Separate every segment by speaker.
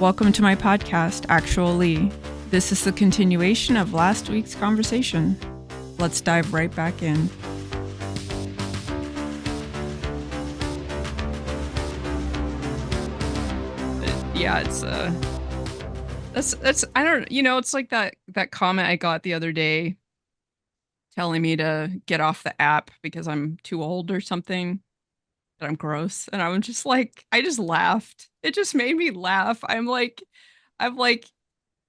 Speaker 1: Welcome to my podcast, Actual Leigh. This is the continuation of last week's conversation. Let's dive right back in. Yeah, that's I don't, it's like that comment I got the other day telling me to get off the app because I'm too old or something, that I'm gross. And I was just like, I just laughed. It just made me laugh. I'm like,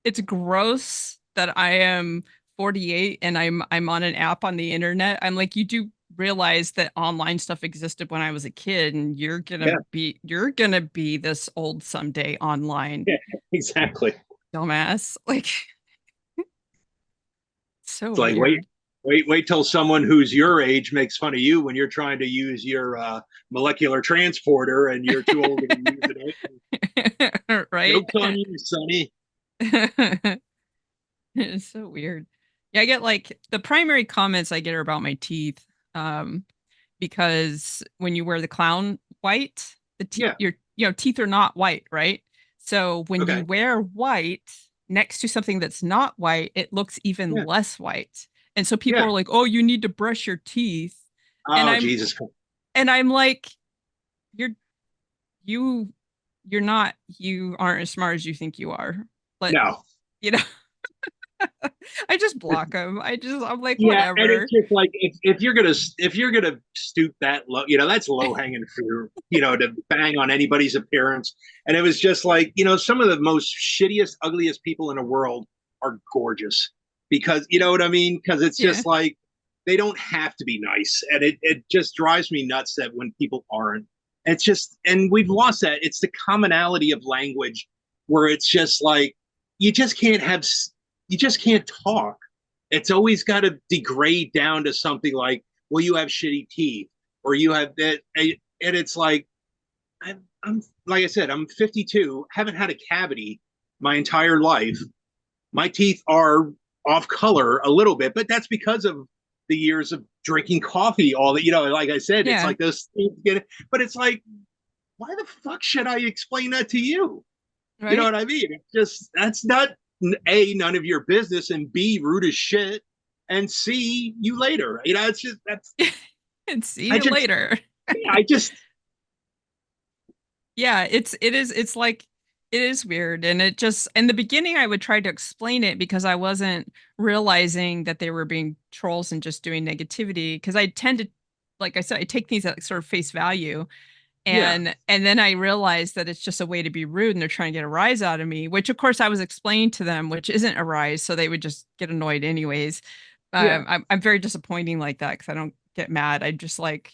Speaker 1: it's gross that I am 48 and I'm on an app on the internet. I'm like, you do realize that online stuff existed when I was a kid, and you're gonna be this old someday online,
Speaker 2: Yeah, exactly.
Speaker 1: dumbass. Like, so
Speaker 2: It's like wait,
Speaker 1: weird.
Speaker 2: wait till someone who's your age makes fun of you when you're trying to use your molecular transporter and you're too old to be using it.
Speaker 1: Right?
Speaker 2: Jokes on you, Sonny.
Speaker 1: It's so weird. Yeah, I get like the primary comments I get are about my teeth. Um, because when you wear the clown white,
Speaker 2: Yeah.
Speaker 1: your teeth are not white, right? So when you
Speaker 2: Okay.
Speaker 1: wear white next to something that's not white, it looks even
Speaker 2: Yeah.
Speaker 1: less white. And so people
Speaker 2: Yeah.
Speaker 1: are like, "Oh, you need to brush your teeth." And
Speaker 2: Oh
Speaker 1: I'm
Speaker 2: Jesus.
Speaker 1: and I'm like, "You're you you aren't as smart as you think you are." But
Speaker 2: No.
Speaker 1: you know, I just block them. I'm like,
Speaker 2: Yeah, and it's
Speaker 1: whatever.
Speaker 2: just like if you're gonna stoop that low, that's low hanging fruit, to bang on anybody's appearance. And it was just like, some of the most shittiest, ugliest people in the world are gorgeous because you know what I mean? Because it's
Speaker 1: Yeah.
Speaker 2: just like they don't have to be nice, and it just drives me nuts that when people aren't. It's just, and we've lost that. It's the commonality of language where it's just like you just can't have, you just can't talk. It's always got to degrade down to something like, well, you have shitty teeth, or you have that. And it's like, I'm like I said, I'm 52, haven't had a cavity my entire life. My teeth are off color a little bit, but that's because of the years of drinking coffee. All that, like I said, it's
Speaker 1: Yeah.
Speaker 2: like those things get, but it's like, why the fuck should I explain that to you? You know
Speaker 1: Right?
Speaker 2: what I mean? It's just, that's not A, none of your business, and B, rude as shit, and C, you later. It's just,
Speaker 1: And see
Speaker 2: I
Speaker 1: you
Speaker 2: just,
Speaker 1: later.
Speaker 2: yeah, I just,
Speaker 1: Yeah, it's like it is weird, and it just in the beginning I would try to explain it because I wasn't realizing that they were being trolls and just doing negativity, because I tend to, like I said, I take things at sort of face value,
Speaker 2: yeah,
Speaker 1: and then I realized that it's just a way to be rude and they're trying to get a rise out of me, which of course I was explaining to them, which isn't a rise, so they would just get annoyed anyways.
Speaker 2: yeah.
Speaker 1: I'm very disappointing like that because I don't get mad. I just like,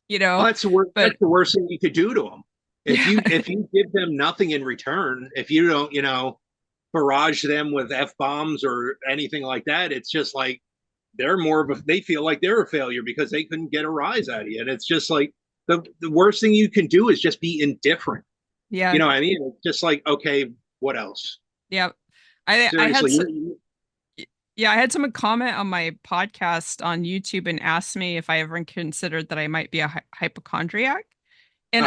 Speaker 2: Well, that's the worst. That's
Speaker 1: but
Speaker 2: the worst thing you could do to them. If
Speaker 1: yeah.
Speaker 2: you give them nothing in return, if you don't, barrage them with f bombs or anything like that, it's just like they're more of a. They feel like they're a failure because they couldn't get a rise out of you, and it's just like the worst thing you can do is just be indifferent. You
Speaker 1: Yeah.
Speaker 2: know what I mean? It's just like, okay, what else?
Speaker 1: Yeah. I had
Speaker 2: Seriously,
Speaker 1: yeah, I had someone comment on my podcast on YouTube and asked me if I ever considered that I might be a hypochondriac. And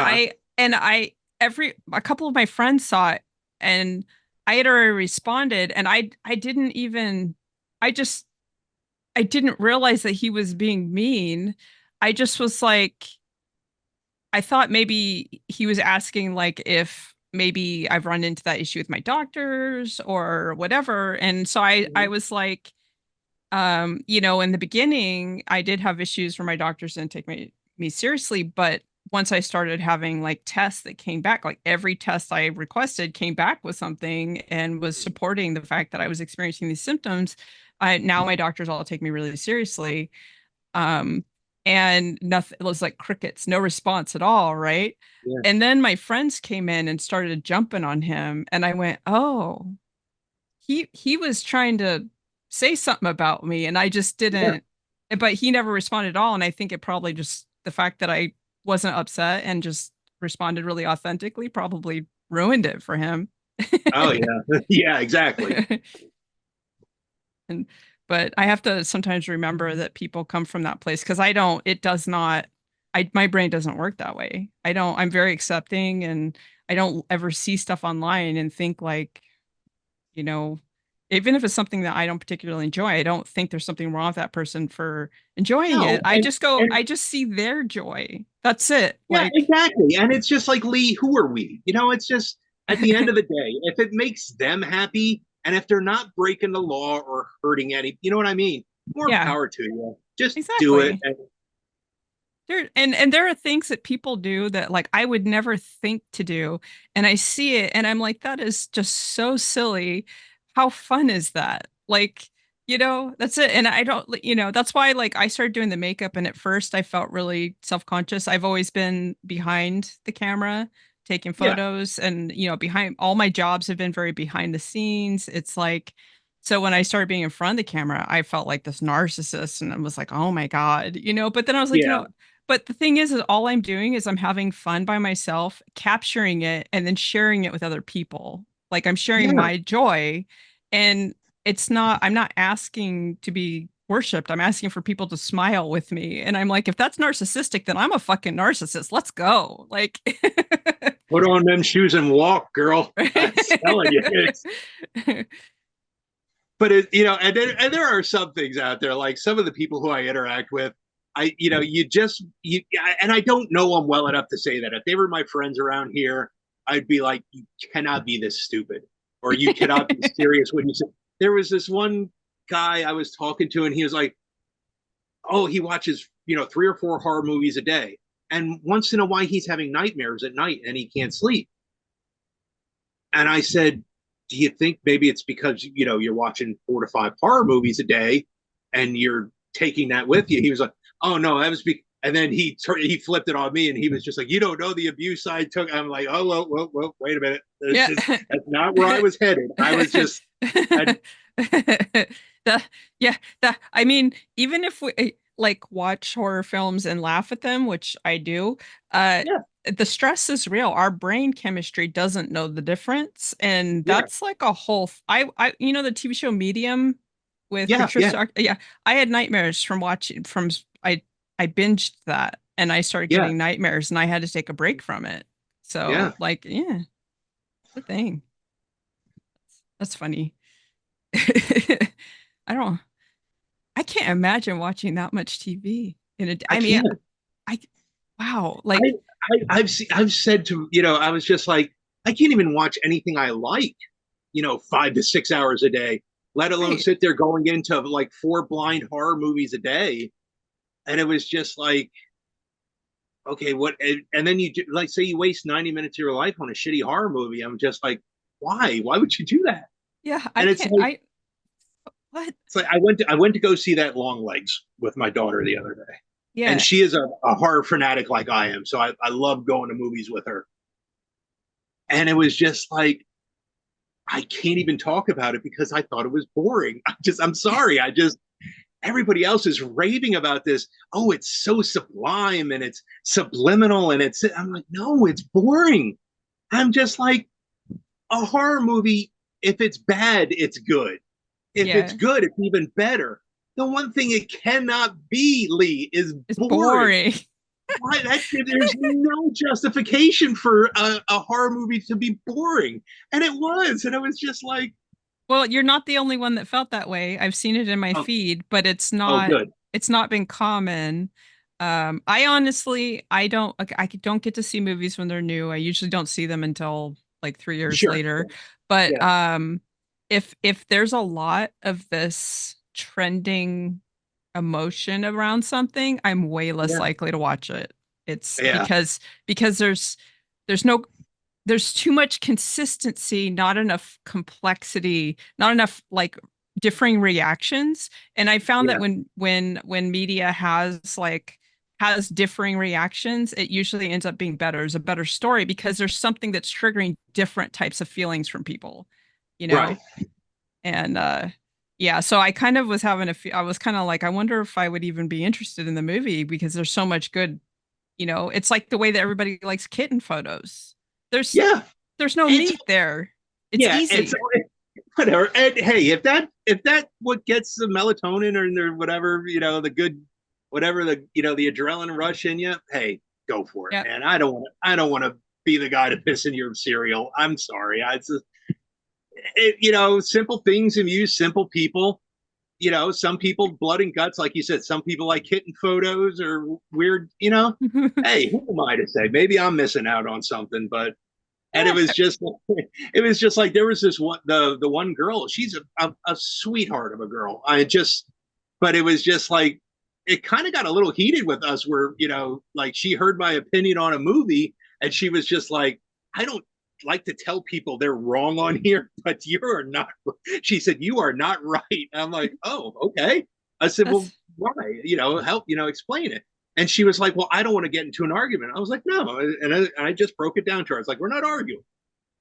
Speaker 2: uh,
Speaker 1: every a couple of my friends saw it, and I had already responded, and I didn't even I just I didn't realize that he was being mean. I just was like, I thought maybe he was asking like if maybe I've run into that issue with my doctors or whatever. And so I was like, in the beginning, I did have issues where my doctors didn't take me seriously, but once I started having like tests that came back, like every test I requested came back with something and was supporting the fact that I was experiencing these symptoms. Now my doctors all take me really seriously. Um, and nothing, it was like crickets, no response at all, right?
Speaker 2: yeah,
Speaker 1: And then my friends came in and started jumping on him, and I went, "Oh, he was trying to say something about me, and I just
Speaker 2: yeah.
Speaker 1: didn't." But he never responded at all, and I think it probably just the fact that I wasn't upset and just responded really authentically probably ruined it for him.
Speaker 2: Oh yeah, yeah, exactly.
Speaker 1: And but I have to sometimes remember that people come from that place, because I don't, it does not, my brain doesn't work that way. I'm very accepting, and I don't ever see stuff online and think like, you know, even if it's something that I don't particularly enjoy, I don't think there's something wrong with that person for enjoying it.
Speaker 2: No, and
Speaker 1: I just see their joy. That's it.
Speaker 2: yeah,
Speaker 1: Like,
Speaker 2: exactly. And it's just like, Leigh, who are we? It's just at the end of the day, if it makes them happy and if they're not breaking the law or hurting any, you know what I mean? More
Speaker 1: yeah,
Speaker 2: power to you. Just do it.
Speaker 1: exactly. And there are things that people do that like I would never think to do. And I see it and I'm like, that is just so silly. How fun is that? Like, that's it. And I don't, that's why like I started doing the makeup and at first I felt really self-conscious. I've always been behind the camera, taking
Speaker 2: Yeah,
Speaker 1: photos and, behind all my jobs have been very behind the scenes. It's like, so when I started being in front of the camera, I felt like this narcissist and I was like, oh my God, but then I was like,
Speaker 2: yeah,
Speaker 1: but the thing is all I'm doing is I'm having fun by myself, capturing it and then sharing it with other people. Like I'm sharing
Speaker 2: yeah.
Speaker 1: my joy and I'm not asking to be worshipped. I'm asking for people to smile with me. And I'm like, if that's narcissistic, then I'm a fucking narcissist. Let's go. Like,
Speaker 2: Put on them shoes and walk, girl. I'm telling you. But and there are some things out there, like some of the people who I interact with, and I don't know them well enough to say that if they were my friends around here, I'd be like, you cannot be this stupid, or you cannot be serious when you say. There was this one guy I was talking to, and he was like, oh, he watches 3 or 4 horror movies a day, and once in a while he's having nightmares at night and he can't sleep. And I said, do you think maybe it's because you're watching 4 to 5 horror movies a day and you're taking that with you? He was like, oh no, that was and then he flipped it on me and he was just like, you don't know the abuse I took. I'm like, oh well, wait a minute.
Speaker 1: yeah.
Speaker 2: That's not where I was headed. I was just I,
Speaker 1: the, yeah, I mean, even if we like watch horror films and laugh at them, which I do, uh,
Speaker 2: yeah,
Speaker 1: the stress is real. Our brain chemistry doesn't know the difference, and
Speaker 2: yeah,
Speaker 1: that's like a whole. The TV show Medium with
Speaker 2: yeah, yeah,
Speaker 1: Patricia. Yeah, I had nightmares from watching. I binged that, and I started
Speaker 2: yeah,
Speaker 1: getting nightmares, and I had to take a break from it.
Speaker 2: yeah.
Speaker 1: So, like, yeah, the thing. That's funny. I don't. I can't imagine watching that much TV in a.
Speaker 2: I
Speaker 1: I mean,
Speaker 2: can't.
Speaker 1: I. Wow.
Speaker 2: I,
Speaker 1: Like,
Speaker 2: I've said to I was just like, I can't even watch anything I like, 5 to 6 hours a day, let alone
Speaker 1: right.
Speaker 2: sit there going into like 4 blind horror movies a day. And it was just like, okay, what? And then like say you waste 90 minutes of your life on a shitty horror movie. I'm just like, why? Why would you do that?
Speaker 1: Yeah. I
Speaker 2: And it's
Speaker 1: can't.
Speaker 2: like,
Speaker 1: What?
Speaker 2: I went to go see that Long Legs with my daughter the other day, and
Speaker 1: Yeah.
Speaker 2: she is a horror fanatic like I am. So I love going to movies with her. And it was just like, I can't even talk about it because I thought it was boring. I'm sorry. Everybody else is raving about this. Oh, it's so sublime and it's subliminal. I'm like, no, it's boring. I'm just like, a horror movie, if it's bad, it's good. If it's
Speaker 1: Yeah.
Speaker 2: good, it's even better. The one thing it cannot be, Leigh, is
Speaker 1: It's
Speaker 2: boring.
Speaker 1: boring.
Speaker 2: Why there's no justification for a horror movie to be boring, and it was, and it was just like,
Speaker 1: Well, you're not the only one that felt that way. I've seen it in my
Speaker 2: oh,
Speaker 1: feed, but
Speaker 2: oh, good,
Speaker 1: it's not been common. I honestly, I don't get to see movies when they're new. I usually don't see them until like 3 years
Speaker 2: sure,
Speaker 1: later. But
Speaker 2: yeah,
Speaker 1: if there's a lot of this trending emotion around something, I'm way less
Speaker 2: yeah,
Speaker 1: likely to watch it. It's
Speaker 2: yeah,
Speaker 1: because there's no there's too much consistency, not enough complexity, not enough like differing reactions. And I found that
Speaker 2: yeah,
Speaker 1: when media has differing reactions, it usually ends up being better. It's a better story because there's something that's triggering different types of feelings from people, you
Speaker 2: right,
Speaker 1: know? And yeah, so I kind of was having I was kind of like, I wonder if I would even be interested in the movie because there's so much good, it's like the way that everybody likes kitten photos. There's
Speaker 2: yeah,
Speaker 1: there's no
Speaker 2: it's
Speaker 1: meat there. It's
Speaker 2: yeah, it's
Speaker 1: easy.
Speaker 2: whatever. And hey, if that what gets the melatonin or whatever, the good, whatever the adrenaline rush in you, hey, go for it,
Speaker 1: Yeah.
Speaker 2: man. I don't want to. be the guy to piss in your cereal. I'm sorry. Simple things amuse simple people. Some people blood and guts, like you said. Some people like kitten photos or weird. Hey, who am I to say? Maybe I'm missing out on something, but and
Speaker 1: Yeah.
Speaker 2: it was just like there was this one the one girl. She's a sweetheart of a girl. But it was just like it kind of got a little heated with us, where like she heard my opinion on a movie, and she was just like, I don't like to tell people they're wrong on here, but you are not. She said you are not right. And I'm like, oh, okay. I said, well,
Speaker 1: That's
Speaker 2: why? Help, explain it. And she was like, well, I don't want to get into an argument. I was like, no. And I just broke it down to her. I was like, we're not arguing.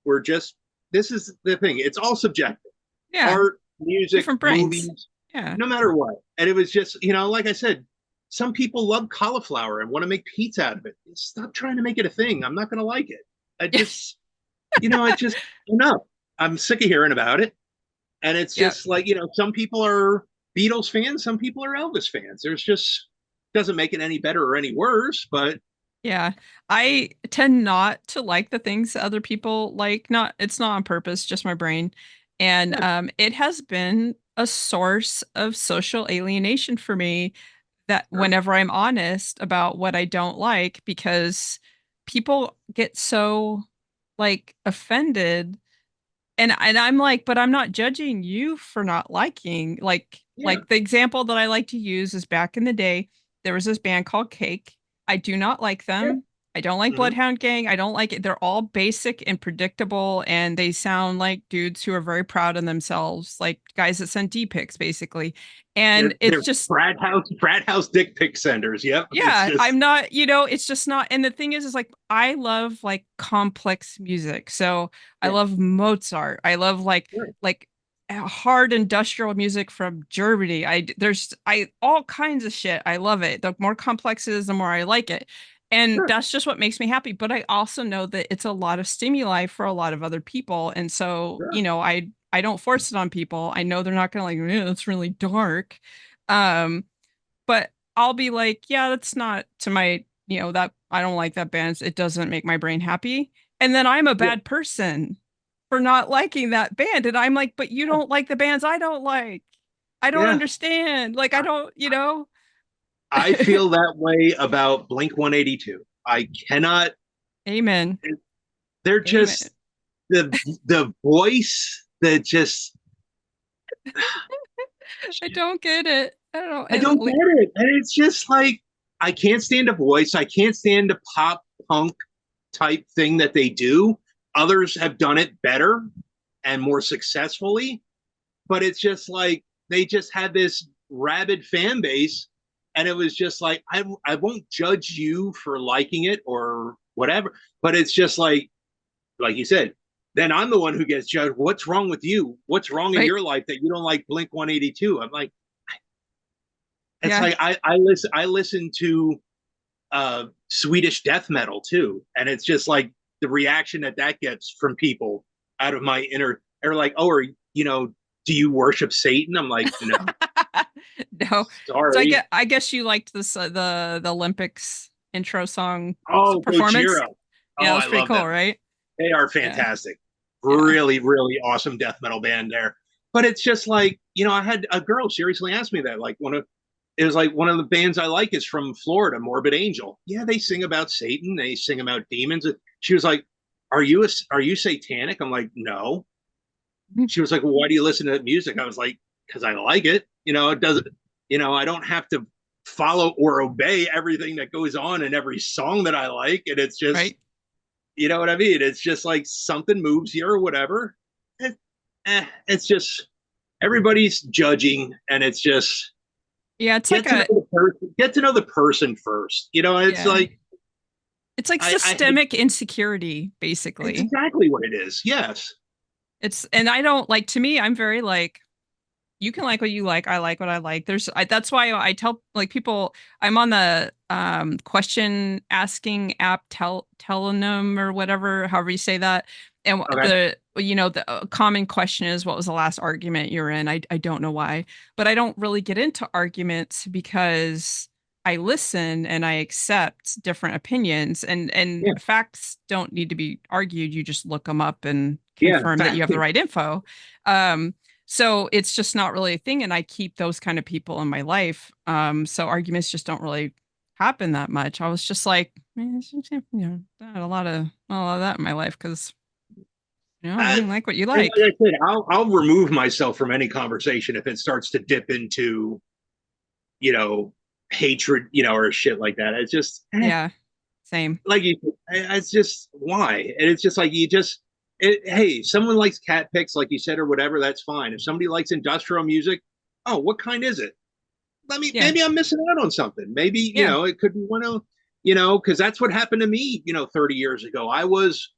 Speaker 2: We're just, this is the thing. It's all subjective.
Speaker 1: yeah,
Speaker 2: Art, music,
Speaker 1: different brains.
Speaker 2: movies,
Speaker 1: Yeah.
Speaker 2: no matter what. And it was just, like I said, some people love cauliflower and want to make pizza out of it. Stop trying to make it a thing. I'm not going to like it. I just, it just, enough. I'm sick of hearing about it. And it's
Speaker 1: Yep.
Speaker 2: just like, some people are Beatles fans, some people are Elvis fans. There's just, doesn't make it any better or any worse, but
Speaker 1: Yeah. I tend not to like the things that other people like. Not it's not on purpose, just my brain. And
Speaker 2: yeah,
Speaker 1: it has been a source of social alienation for me that
Speaker 2: sure.
Speaker 1: whenever I'm honest about what I don't like, because people get so like offended and I'm like, but I'm not judging you for not liking.
Speaker 2: Yeah,
Speaker 1: Like the example that I like to use is back in the day, there was this band called Cake. I do not like
Speaker 2: yeah.
Speaker 1: them. I don't like
Speaker 2: Mm-hmm.
Speaker 1: Bloodhound Gang. I don't like it. They're all basic and predictable, and they sound like dudes who are very proud of themselves, like guys that send D pics, basically. And it's
Speaker 2: They're
Speaker 1: just
Speaker 2: frat house dick pic senders. Yep. It's
Speaker 1: yeah,
Speaker 2: just,
Speaker 1: I'm not, it's just not. And the thing is like I love like complex music. So I
Speaker 2: yeah,
Speaker 1: love Mozart. I love
Speaker 2: sure,
Speaker 1: like hard industrial music from Germany. There's I all kinds of shit. I love it. The more complex it is, the more I like it. And
Speaker 2: sure,
Speaker 1: that's just what makes me happy. But I also know that it's a lot of stimuli for a lot of other people. And so,
Speaker 2: sure,
Speaker 1: I don't force it on people. I know they're not gonna like, it's really dark. Um, but I'll be like, yeah, that's not to my, that I don't like that band. It doesn't make my brain happy. And then I'm a
Speaker 2: yeah,
Speaker 1: bad person for not liking that band. And I'm like, but you don't like the bands I don't like. I don't
Speaker 2: yeah.
Speaker 1: understand. Like, I don't,
Speaker 2: I feel that way about Blink 182. I cannot,
Speaker 1: Amen.
Speaker 2: they're
Speaker 1: Amen.
Speaker 2: just the voice that just,
Speaker 1: I don't get it. I don't know.
Speaker 2: I don't get it. And it's just like, I can't stand a voice. I can't stand the pop punk type thing that they do. Others have done it better and more successfully, but it's just like they just had this rabid fan base. And it was just like, I won't judge you for liking it or whatever, but it's just like you said, then I'm the one who gets judged. What's wrong with you? What's wrong in
Speaker 1: Right.
Speaker 2: your life that you don't like Blink 182? I'm like, it's
Speaker 1: Yeah.
Speaker 2: like I listen to Swedish death metal too, and it's just like the reaction that gets from people out of my inner are like, oh, do you worship Satan? I'm like, no,
Speaker 1: No. So
Speaker 2: sorry.
Speaker 1: I guess you liked this the Olympics intro song
Speaker 2: Oh,
Speaker 1: performance.
Speaker 2: Gojira.
Speaker 1: Yeah,
Speaker 2: Oh,
Speaker 1: that
Speaker 2: I
Speaker 1: was pretty
Speaker 2: love
Speaker 1: cool,
Speaker 2: them.
Speaker 1: right?
Speaker 2: They are
Speaker 1: Yeah.
Speaker 2: fantastic.
Speaker 1: Yeah.
Speaker 2: Really, really awesome death metal band there. But it's just like, I had a girl seriously ask me that. Like it was like one of the bands I like is from Florida, Morbid Angel. Yeah, they sing about Satan, they sing about demons. She was like, are you satanic? I'm like, no. She was like, well, why do you listen to that music? I was like, because I like it. It doesn't, I don't have to follow or obey everything that goes on in every song that I like. And it's just,
Speaker 1: Right.
Speaker 2: you know what I mean? It's just like something moves you or whatever. It's just everybody's judging, and it's just
Speaker 1: Yeah, it's like
Speaker 2: get to know
Speaker 1: a
Speaker 2: the person. Get to know the person first. It's
Speaker 1: yeah.
Speaker 2: like
Speaker 1: It's like
Speaker 2: I hate.
Speaker 1: systemic insecurity,
Speaker 2: It's
Speaker 1: basically.
Speaker 2: exactly what it is. Yes.
Speaker 1: And I don't like to me, I'm very like you can like what you like. I like what I like. That's why I tell like people I'm on the question asking app Telenum or whatever, however you say that. And
Speaker 2: Okay.
Speaker 1: the common question is what was the last argument you're in? I don't know why, but I don't really get into arguments because I listen and I accept different opinions, and
Speaker 2: Yeah,
Speaker 1: facts don't need to be argued. You just look them up and
Speaker 2: yeah,
Speaker 1: confirm that you have the
Speaker 2: exactly.
Speaker 1: right info. Um, so it's just not really a thing, and I keep those kind of people in my life. So arguments just don't really happen that much. I was just like, man, not a lot of that in my life because you like what you
Speaker 2: And
Speaker 1: like.
Speaker 2: like I said, I'll remove myself from any conversation if it starts to dip into, you know, hatred, or shit like that. It's just
Speaker 1: Yeah, same.
Speaker 2: like it's just why, and it's just like hey, someone likes cat picks, like you said, or whatever. That's fine. If somebody likes industrial music, oh, what kind is it?
Speaker 1: Yeah,
Speaker 2: Maybe I'm missing out on something. Maybe
Speaker 1: yeah,
Speaker 2: it could be one of because that's what happened to me. 30 years ago, I was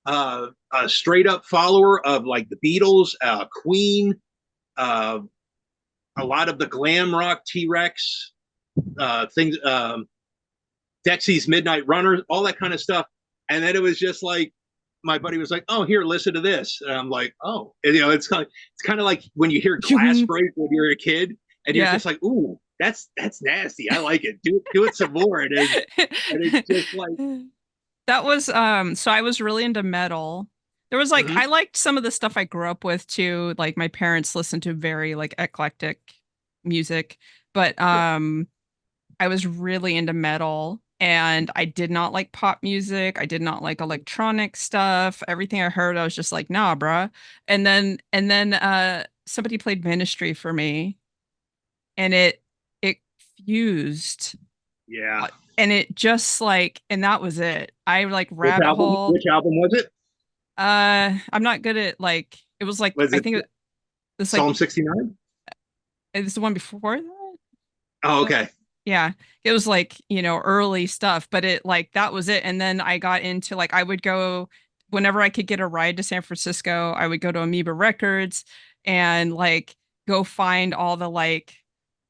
Speaker 2: a straight up follower of like the Beatles, Queen, uh, a lot of the glam rock, T Rex things, Dexy's Midnight Runners, all that kind of stuff. And then it was just like my buddy was like, "Oh, here, listen to this." And I'm like, "Oh," and, it's kind of like when you hear Glass Break when you're a kid, and you're
Speaker 1: yeah.
Speaker 2: just like, "Ooh, that's nasty. I like it. Do it some more." And it's just like,
Speaker 1: That was so I was really into metal. There was like
Speaker 2: mm-hmm,
Speaker 1: I liked some of the stuff I grew up with too. Like my parents listened to very like eclectic music, but
Speaker 2: sure,
Speaker 1: I was really into metal and I did not like pop music. I did not like electronic stuff. Everything I heard I was just like, "Nah, bruh." And then somebody played Ministry for me and it fused
Speaker 2: yeah.
Speaker 1: and it just like and that was it. I like
Speaker 2: Which
Speaker 1: rabbit
Speaker 2: album?
Speaker 1: holed.
Speaker 2: Which album was it?
Speaker 1: I'm not good at like it was like
Speaker 2: Was
Speaker 1: I
Speaker 2: it
Speaker 1: think it's like
Speaker 2: Psalm 69?
Speaker 1: it's the one before that.
Speaker 2: Oh,
Speaker 1: So
Speaker 2: okay.
Speaker 1: yeah, it was like, early stuff, but it like that was it. And then I got into like I would go whenever I could get a ride to San Francisco, I would go to Amoeba Records and like go find all the like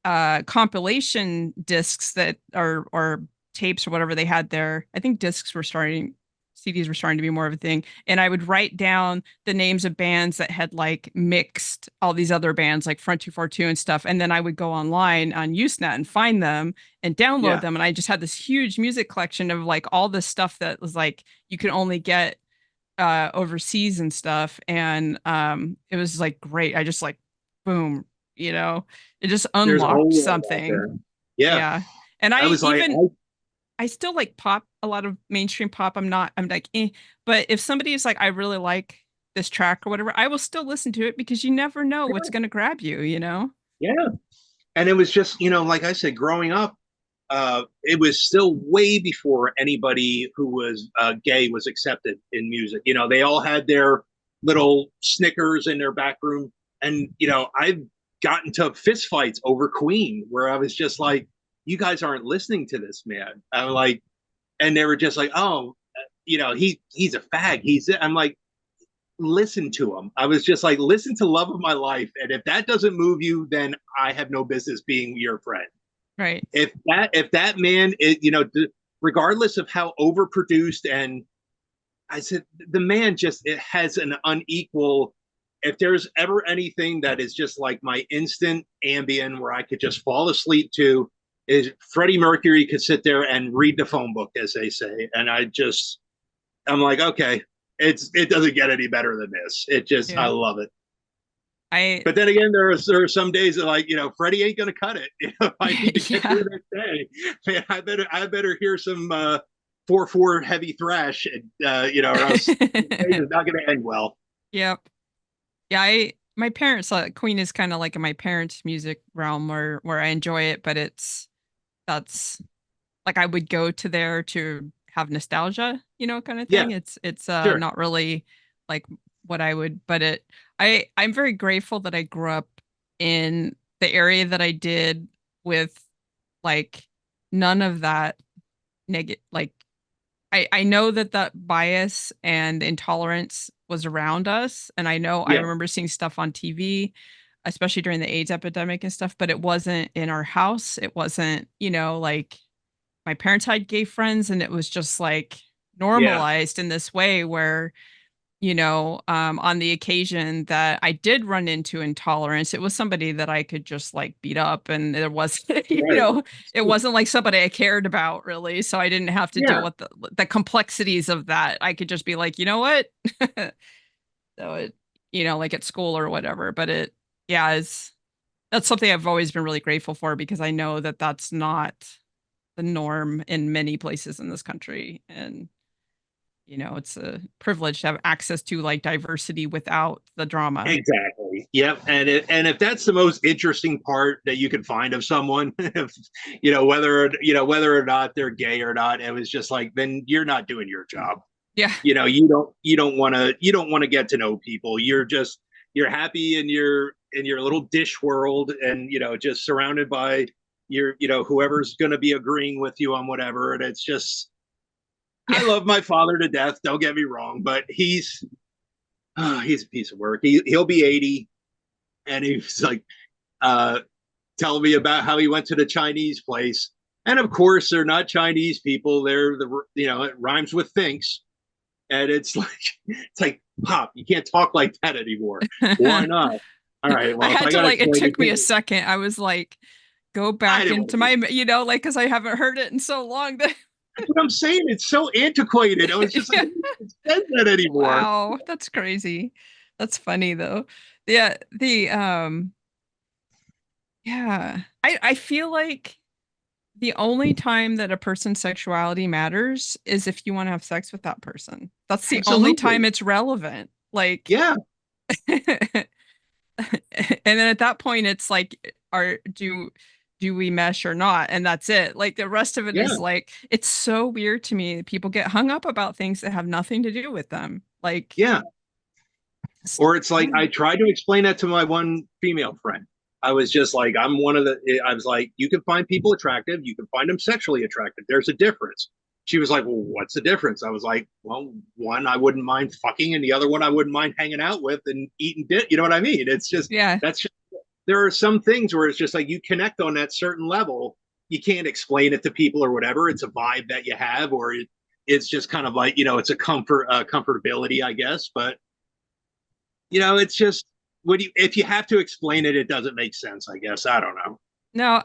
Speaker 1: compilation discs that are or tapes or whatever they had there. I think CDs were starting to be more of a thing. And I would write down the names of bands that had like mixed all these other bands like Front 242 and stuff. And then I would go online on Usenet and find them and download
Speaker 2: Yeah.
Speaker 1: them. And I just had this huge music collection of like all this stuff that was like you could only get overseas and stuff. And it was like great. I just like boom, it just
Speaker 2: There's a
Speaker 1: unlocked
Speaker 2: whole world out
Speaker 1: something.
Speaker 2: there. Yeah.
Speaker 1: Yeah. And
Speaker 2: I was like,
Speaker 1: I still like pop, a lot of mainstream pop. I'm like, but if somebody is like, I really like this track or whatever, I will still listen to it because you never know what's
Speaker 2: sure.
Speaker 1: going to grab you?
Speaker 2: Yeah. And it was just, like I said, growing up, it was still way before anybody who was gay was accepted in music. They all had their little Snickers in their back room. And, I've gotten to fist fights over Queen where I was just like, you guys aren't listening to this man. I'm like, and they were just like, oh, he's a fag. I'm like, listen to him. I was just like, listen to Love of My Life. And if that doesn't move you, then I have no business being your friend.
Speaker 1: Right.
Speaker 2: If that man is, regardless of how overproduced, and I said the man just it has an unequal. If there's ever anything that is just like my instant Ambien where I could just fall asleep to, is Freddie Mercury could sit there and read the phone book, as they say, and I'm like, okay, it doesn't get any better than this. I
Speaker 1: Yeah.
Speaker 2: love it.
Speaker 1: I,
Speaker 2: But then again, there are some days that like Freddie ain't gonna cut it. If I need to get
Speaker 1: yeah.
Speaker 2: through that day, man, I better hear some 4/4 heavy thrash, or else the day is not gonna end well.
Speaker 1: Yep. Yeah. My parents, Queen is kind of like in my parents' music realm where I enjoy it, but that's like I would go to there to have nostalgia, kind of
Speaker 2: Yeah,
Speaker 1: thing. It's
Speaker 2: sure.
Speaker 1: not really like what I would, but I'm very grateful that I grew up in the area that I did with like none of that negative like I know that that bias and intolerance was around us and I
Speaker 2: Yeah,
Speaker 1: remember seeing stuff on TV especially during the AIDS epidemic and stuff, but it wasn't in our house. It wasn't, like my parents had gay friends and it was just like
Speaker 2: yeah,
Speaker 1: normalized in this way where on the occasion that I did run into intolerance, it was somebody that I could just like beat up, and there was,
Speaker 2: Right.
Speaker 1: it wasn't like somebody I cared about really. So I didn't have to deal
Speaker 2: Yeah.
Speaker 1: with the complexities of that. I could just be like, you know what? So it, like at school or whatever. But yeah, that's something I've always been really grateful for because I know that that's not the norm in many places in this country. And it's a privilege to have access to like diversity without the drama.
Speaker 2: Exactly. Yep. And if that's the most interesting part that you could find of someone, if whether or not they're gay or not, it was just like, then you're not doing your job.
Speaker 1: Yeah.
Speaker 2: You don't want to get to know people. You're happy in your little dish world, and just surrounded by whoever's going to be agreeing with you on whatever. And it's just, I
Speaker 1: Yeah.
Speaker 2: love my father to death, don't get me wrong, but he's a piece of work. He'll be 80, and he's like uh telling me about how he went to the Chinese place. And of course, they're not Chinese people. They're it rhymes with thinks. And it's like, Pop, you can't talk like that anymore. Why not? All right,
Speaker 1: I
Speaker 2: well, if
Speaker 1: had
Speaker 2: I
Speaker 1: to
Speaker 2: gotta
Speaker 1: like, it
Speaker 2: explain it
Speaker 1: took
Speaker 2: to
Speaker 1: me a
Speaker 2: you,
Speaker 1: second. I was like, go
Speaker 2: I
Speaker 1: back
Speaker 2: didn't want
Speaker 1: into
Speaker 2: to be.
Speaker 1: my, like, because I haven't heard it in so long that,
Speaker 2: That's what I'm saying. It's so antiquated. I was just like,
Speaker 1: yeah.
Speaker 2: who says that anymore?
Speaker 1: Wow. That's crazy. That's funny though. Yeah. Yeah. I feel like the only time that a person's sexuality matters is if you want to have sex with that person. That's the only time
Speaker 2: Absolutely.
Speaker 1: it's relevant. Like,
Speaker 2: Yeah.
Speaker 1: and then at that point, it's like, do we mesh or not? And that's it. Like the rest of it
Speaker 2: Yeah.
Speaker 1: is like, it's so weird to me that people get hung up about things that have nothing to do with them. Like,
Speaker 2: Yeah.
Speaker 1: it's-
Speaker 2: Or it's like,
Speaker 1: yeah,
Speaker 2: I tried to explain that to my one female friend. I was just like, I was like, you can find people attractive. You can find them sexually attractive. There's a difference. She was like, well, what's the difference? I was like, well, one I wouldn't mind fucking, and the other one I wouldn't mind hanging out with and eating dick. You know what I mean? It's just,
Speaker 1: yeah,
Speaker 2: that's just, there are some things where it's just like you connect on that certain level. You can't explain it to people or whatever. It's a vibe that you have, or it's just kind of like, it's a comfortability, I guess. But it's just, if you have to explain it, it doesn't make sense, I guess. I don't know.
Speaker 1: no,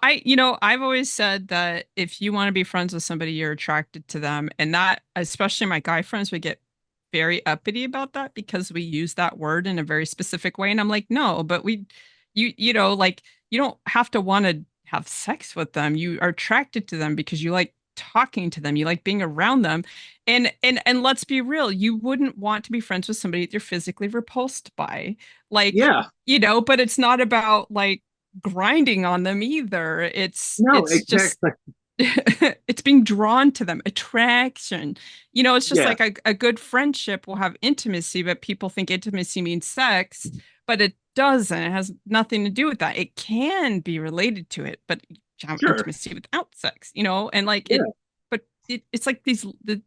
Speaker 1: I've always said that if you want to be friends with somebody, you're attracted to them. And that, especially my guy friends, would get very uppity about that because we use that word in a very specific way. And I'm like, no, but like, you don't have to want to have sex with them. You are attracted to them because you like talking to them, you like being around them. And let's be real, you wouldn't want to be friends with somebody that you're physically repulsed by. Like,
Speaker 2: Yeah.
Speaker 1: but it's not about like grinding on them either.
Speaker 2: No,
Speaker 1: It's just
Speaker 2: exactly.
Speaker 1: it's being drawn to them, attraction. It's just
Speaker 2: Yeah.
Speaker 1: like a good friendship will have intimacy, but people think intimacy means sex, but it doesn't. It has nothing to do with that. It can be related to it, but you have
Speaker 2: Sure.
Speaker 1: intimacy without sex, and like
Speaker 2: Yeah.
Speaker 1: but it's like the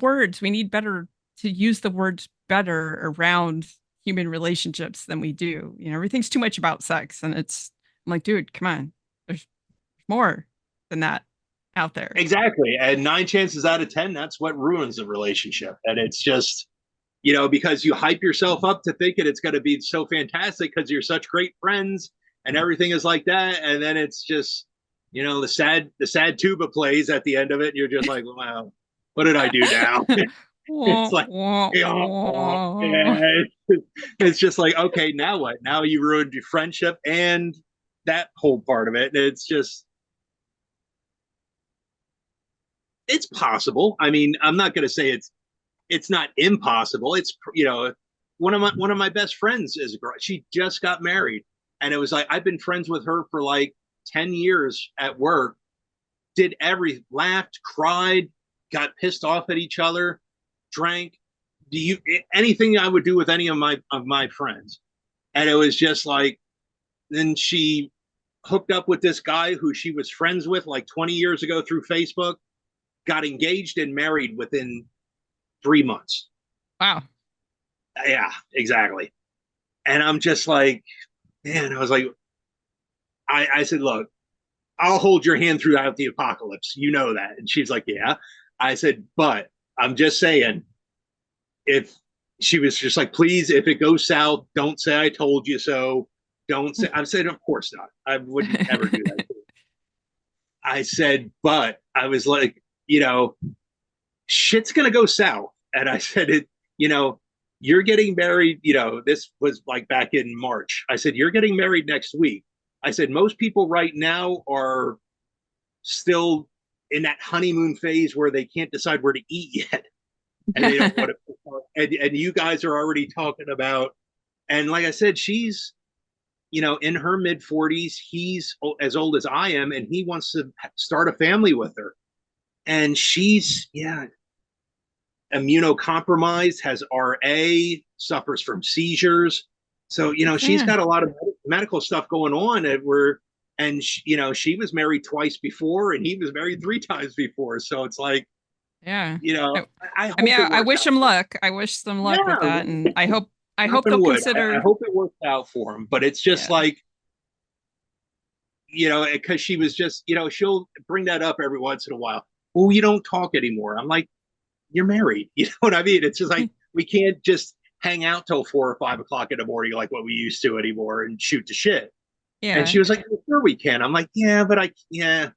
Speaker 1: words, we need better to use the words better around human relationships than we do. Everything's too much about sex, and I'm like, dude, come on. There's more than that out there.
Speaker 2: Exactly. And nine chances out of 10, that's what ruins the relationship. And it's just, because you hype yourself up to thinking it's going to be so fantastic because you're such great friends and everything is like that. And then it's just, the sad tuba plays at the end of it. And you're just like, wow, what did I do now? It's
Speaker 1: Wah,
Speaker 2: like,
Speaker 1: wah, wah.
Speaker 2: yeah. It's just like, okay, now what? Now you ruined your friendship and that whole part of it. And it's possible. I mean, I'm not going to say it's not impossible. It's one of my best friends is a girl. She just got married, and it was like I've been friends with her for like 10 years at work. Did laughed, cried, got pissed off at each other, drank. Do you anything I would do with any of my friends? And it was just like then she hooked up with this guy who she was friends with like 20 years ago through Facebook, got engaged and married within 3 months.
Speaker 1: Wow.
Speaker 2: Yeah, exactly. And I'm just like, man, I was like, I said, look, I'll hold your hand throughout the apocalypse. You know that. And she's like, yeah. I said, but I'm just saying, if she was just like, please, if it goes south, don't say I told you so. Don't say. I said, of course not. I wouldn't ever do that. I said, but I was like, you know, shit's gonna go south. And I said, it, you know, you're getting married. You know, this was like back in March. I said, you're getting married next week. I said, most people right now are still in that honeymoon phase where they can't decide where to eat yet, and they don't want to. And you guys are already talking about. And like I said, she's, in her mid 40s. He's as old as I am, and he wants to start a family with her. And she's, yeah, immunocompromised, has RA, suffers from seizures. So,
Speaker 1: Good for
Speaker 2: she's
Speaker 1: you.
Speaker 2: got a lot of medical stuff going on. And she was married twice before, and he was married three times before. So it's like,
Speaker 1: Yeah.
Speaker 2: you know,
Speaker 1: I,
Speaker 2: I
Speaker 1: I mean,
Speaker 2: hope it
Speaker 1: I
Speaker 2: works
Speaker 1: wish
Speaker 2: out.
Speaker 1: them luck. I wish them luck with
Speaker 2: Yeah,
Speaker 1: that, and I hope
Speaker 2: knock
Speaker 1: they'll
Speaker 2: on wood. I
Speaker 1: consider.
Speaker 2: hope it works out for him. But it's just
Speaker 1: Yeah.
Speaker 2: like, because she was just, she'll bring that up every once in a while. Well, you don't talk anymore. I'm like, you're married. You know what I mean? It's just like, we can't just hang out till 4 or 5 o'clock in the morning like what we used to anymore and shoot the shit. And
Speaker 1: Yeah.
Speaker 2: she was like, well, sure we can. I'm like, yeah, but yeah.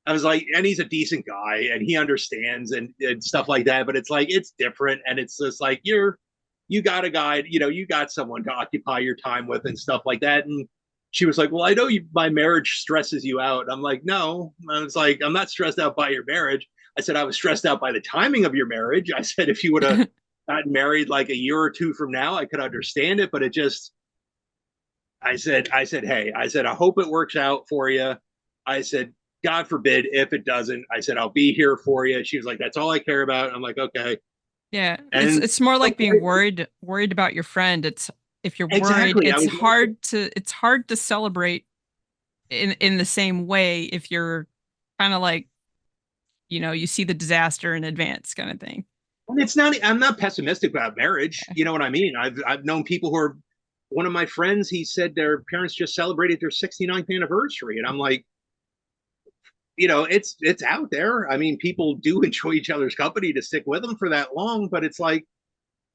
Speaker 2: I was like, and he's a decent guy and he understands and stuff like that. But it's like, it's different. And it's just like, you got a guy, you got someone to occupy your time with and stuff like that. And she was like, well, I know my marriage stresses you out. I'm like, no. I was like, I'm not stressed out by your marriage. I said, I was stressed out by the timing of your marriage. I said, if you would have gotten married like a year or two from now, I could understand it. But it just, hey, I said, I hope it works out for you. I said, God forbid if it doesn't. I said, I'll be here for you. She was like, that's all I care about. I'm like, okay.
Speaker 1: Yeah. It's
Speaker 2: And
Speaker 1: it's more like being
Speaker 2: okay,
Speaker 1: worried about your friend. It's if you're worried,
Speaker 2: exactly. I was
Speaker 1: it's hard to celebrate in the same way if you're kind of like, you see the disaster in advance kind of thing.
Speaker 2: and it's not, I'm not pessimistic about marriage. You know what I mean? I've known people who are, one of my friends, he said their parents just celebrated their 69th anniversary. And I'm like, it's out there. I mean, people do enjoy each other's company to stick with them for that long, but it's like,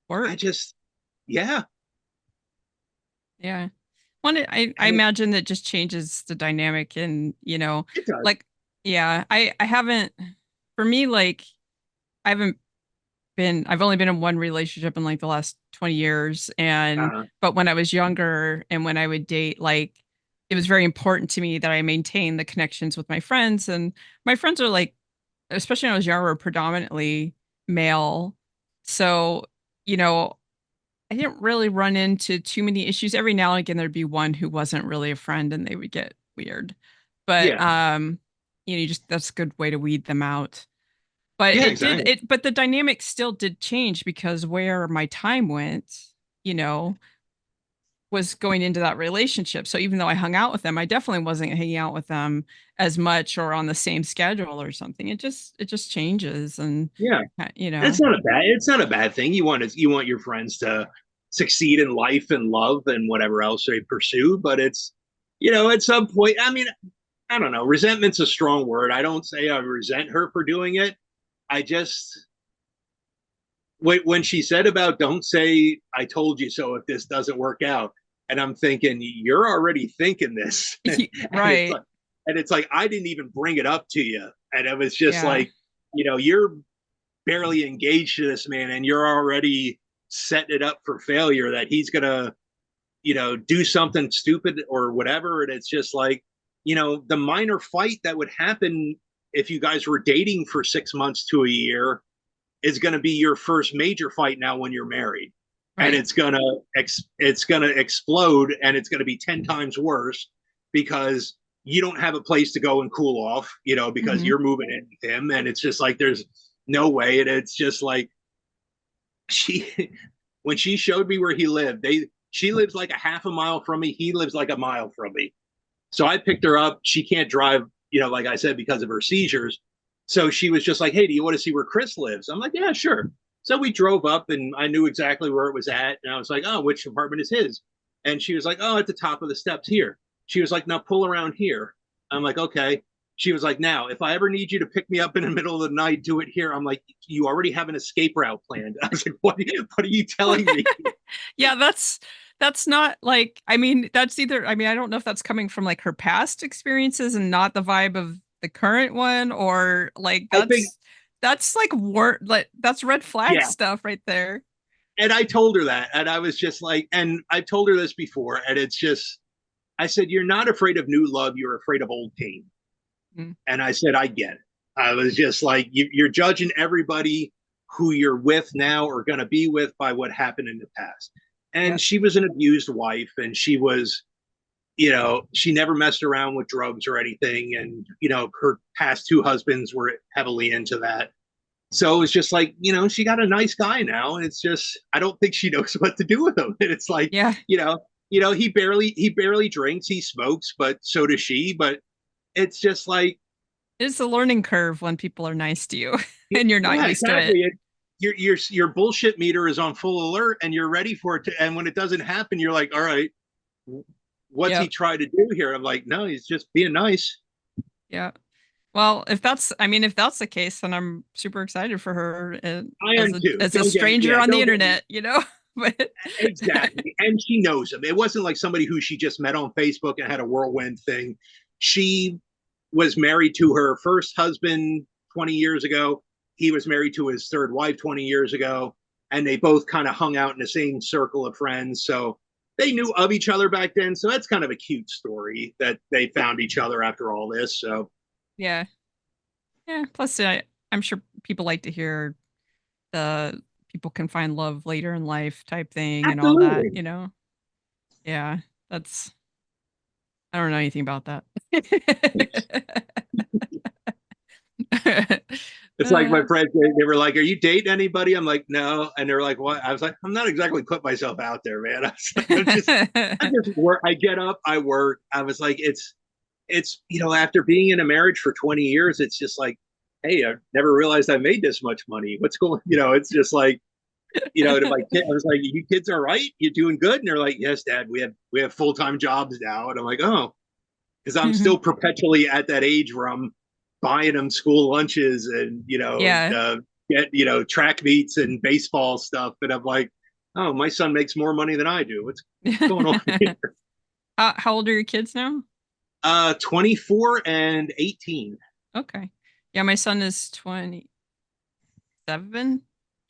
Speaker 2: I
Speaker 1: Work.
Speaker 2: just, yeah.
Speaker 1: Yeah. I
Speaker 2: And
Speaker 1: imagine that just changes the dynamic and,
Speaker 2: it does.
Speaker 1: like, yeah, I haven't, for me, like, I haven't I've only been in one relationship in like the last 20 years.
Speaker 2: Uh,
Speaker 1: But when I was younger and when I would date, like, it was very important to me that I maintain the connections with my friends. And my friends are like, especially when I was younger, were predominantly male. So, you know, I didn't really run into too many issues. Every now and again, there'd be one who wasn't really a friend and they would get weird. But,
Speaker 2: yeah.
Speaker 1: you just, that's a good way to weed them out. But
Speaker 2: Yeah, exactly.
Speaker 1: but the dynamic still did change because where my time went, you know, was going into that relationship. So even though I hung out with them, I definitely wasn't hanging out with them as much or on the same schedule or something. It just changes and
Speaker 2: Yeah.
Speaker 1: you
Speaker 2: It's
Speaker 1: know,
Speaker 2: not a bad, it's not a bad thing. You want your friends to succeed in life and love and whatever else they pursue, but it's, at some point, I mean, I don't know, resentment's a strong word. I don't say I resent her for doing it. I just, when she said about don't say I told you so if this doesn't work out, and I'm thinking you're already thinking this, and it's
Speaker 1: right.
Speaker 2: like, I didn't even bring it up to you, and it was just
Speaker 1: Yeah.
Speaker 2: like, you're barely engaged to this man, and you're already setting it up for failure that he's gonna, do something stupid or whatever, and it's just like, the minor fight that would happen if you guys were dating for 6 months to a year is going to be your first major fight now when you're married, and
Speaker 1: Right.
Speaker 2: it's gonna explode, and it's gonna be 10 times worse because you don't have a place to go and cool off, because
Speaker 1: Hmm.
Speaker 2: you're moving in with him, and it's just like there's no way, and it's just like she when she showed me where he lived, she lives like a half a mile from me, he lives like a mile from me. So I picked her up. She can't drive, like I said, because of her seizures. So she was just like, hey, do you want to see where Chris lives? I'm like, yeah, sure. So we drove up and I knew exactly where it was at. And I was like, oh, which apartment is his? And she was like, oh, at the top of the steps here. She was like, now pull around here. I'm like, okay. she was like, now, if I ever need you to pick me up in the middle of the night, do it here. I'm like, you already have an escape route planned. I was like, what are you telling me?
Speaker 1: Yeah, that's not like, I mean, that's either, I mean, I don't know if that's coming from like her past experiences and not the vibe of the current one, or like
Speaker 2: I think,
Speaker 1: that's like like that's red flag
Speaker 2: yeah.
Speaker 1: stuff right there.
Speaker 2: And I told her that. And I was just like, and I've told her this before. And it's just, I said, you're not afraid of new love. You're afraid of old pain.
Speaker 1: Mm,
Speaker 2: And I said, I get it. I was just like, you're judging everybody who you're with now or going to be with by what happened in the past.
Speaker 1: yeah.
Speaker 2: And she was an abused wife, and she was, she never messed around with drugs or anything. And, her past two husbands were heavily into that. So it was just like, she got a nice guy now. And it's just, I don't think she knows what to do with him. And it's like,
Speaker 1: Yeah.
Speaker 2: he barely drinks, he smokes, but so does she. But it's just like,
Speaker 1: It's a learning curve when people are nice to you and you're not
Speaker 2: yeah,
Speaker 1: used to it.
Speaker 2: exactly. Your bullshit meter is on full alert, and you're ready for it to. And when it doesn't happen, you're like, all right, what's he
Speaker 1: Yep.
Speaker 2: trying to do here? I'm like, no, he's just being nice.
Speaker 1: Yeah. Well, if that's, I mean, if that's the case, then I'm super excited for her
Speaker 2: I am too.
Speaker 1: as a stranger on the
Speaker 2: Don't get me
Speaker 1: internet, you know? But
Speaker 2: exactly. And she knows him. It wasn't like somebody who she just met on Facebook and had a whirlwind thing. She was married to her first husband 20 years ago. He was married to his third wife 20 years ago. And they both kind of hung out in the same circle of friends. So they knew of each other back then. So that's kind of a cute story that they found each other after all this. So
Speaker 1: yeah. Yeah. Plus, I'm sure people like to hear the people can find love later in life type thing and all that,
Speaker 2: absolutely.
Speaker 1: you know? Yeah. That's, I don't know anything about that.
Speaker 2: It's like my
Speaker 1: Uh,
Speaker 2: friends, they were like, "Are you dating anybody?" I'm like, "No," and they're like, "What?" I was like, "I'm not exactly put myself out there, man. I was like, I just work. I get up, I work. I was like, it's after being in a marriage for 20 years, it's just like, hey, I never realized I made this much money. What's going? It's just like, to my kid, I was like, you kids all right? You doing good? And they're like, yes, Dad, we have full-time jobs now. And I'm like, oh, because I'm still perpetually at that age where I'm buying them school lunches and
Speaker 1: yeah.
Speaker 2: get track meets and baseball stuff, and I'm like, oh, my son makes more money than I do. What's going on here?
Speaker 1: How old are your kids now?
Speaker 2: 24 and 18.
Speaker 1: Okay. Yeah, my son is 27,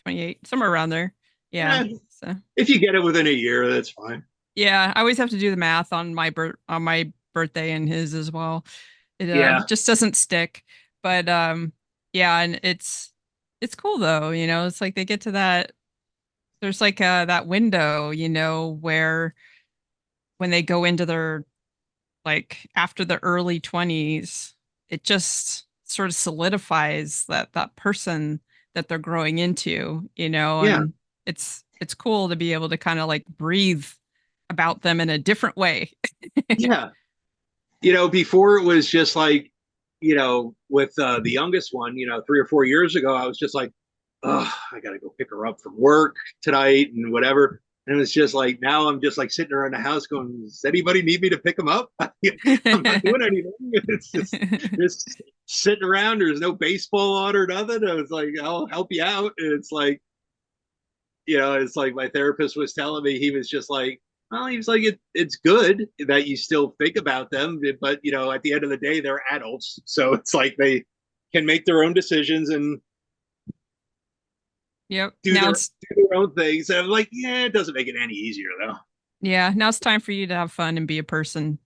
Speaker 1: 28, somewhere around there. Yeah.
Speaker 2: Eh,
Speaker 1: So,
Speaker 2: if you get it within a year, that's fine.
Speaker 1: yeah, I always have to do the math on on my birthday and his as well. It
Speaker 2: Yeah,
Speaker 1: just doesn't stick. But yeah, and it's cool though, you know. It's like they get to that there's like that window, you know, where when they go into their like after the early 20s, it just sort of solidifies that person that they're growing into, you know,
Speaker 2: yeah,
Speaker 1: and it's cool to be able to kind of like breathe about them in a different way.
Speaker 2: yeah. Before it was just like, with the youngest one, 3 or 4 years ago, I was just like, oh, I got to go pick her up from work tonight and whatever. And it was just like, now I'm just like sitting around the house going, does anybody need me to pick them up? I'm not doing anything. It's just sitting around. There's no baseball on or nothing. I was like, I'll help you out. And it's like my therapist was telling me, he was just like, well, he was like, it's good that you still think about them, but at the end of the day, they're adults, so it's like they can make their own decisions and
Speaker 1: Yep.
Speaker 2: do
Speaker 1: Now
Speaker 2: their
Speaker 1: it's
Speaker 2: do their own things. And I'm like, yeah, it doesn't make it any easier though.
Speaker 1: Yeah, now it's time for you to have fun and be a person,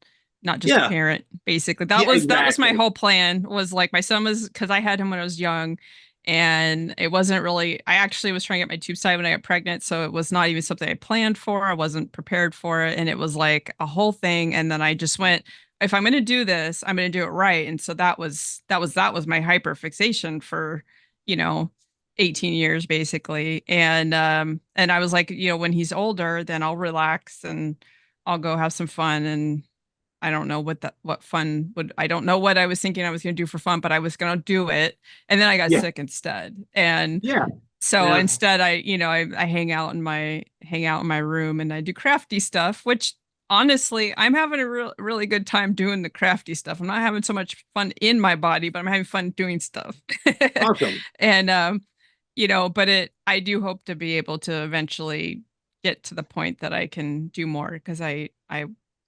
Speaker 1: not just a
Speaker 2: Yeah,
Speaker 1: parent, basically.
Speaker 2: yeah,
Speaker 1: That was my
Speaker 2: exactly.
Speaker 1: whole plan was like my son was because I had him when I was young and it wasn't really I actually was trying to get my tubes tied when I got pregnant, so it was not even something I planned for. I wasn't prepared for it and it was like a whole thing and then I just went if I'm going to do this, I'm going to do it right. And so that was my hyper fixation for, you know, 18 years basically. And I was like, you know, when he's older, then I'll relax and I'll go have some fun and I don't know what fun would I don't know what I was thinking I was going to do for fun, but I was going to do it. And then I got
Speaker 2: Yeah,
Speaker 1: sick instead. And
Speaker 2: yeah,
Speaker 1: so
Speaker 2: yeah,
Speaker 1: instead I, you know, I hang out in my room and I do crafty stuff, which honestly, I'm having a really good time doing the crafty stuff. I'm not having so much fun in my body, but I'm having fun doing stuff.
Speaker 2: Awesome.
Speaker 1: And but I do hope to be able to eventually get to the point that I can do more because I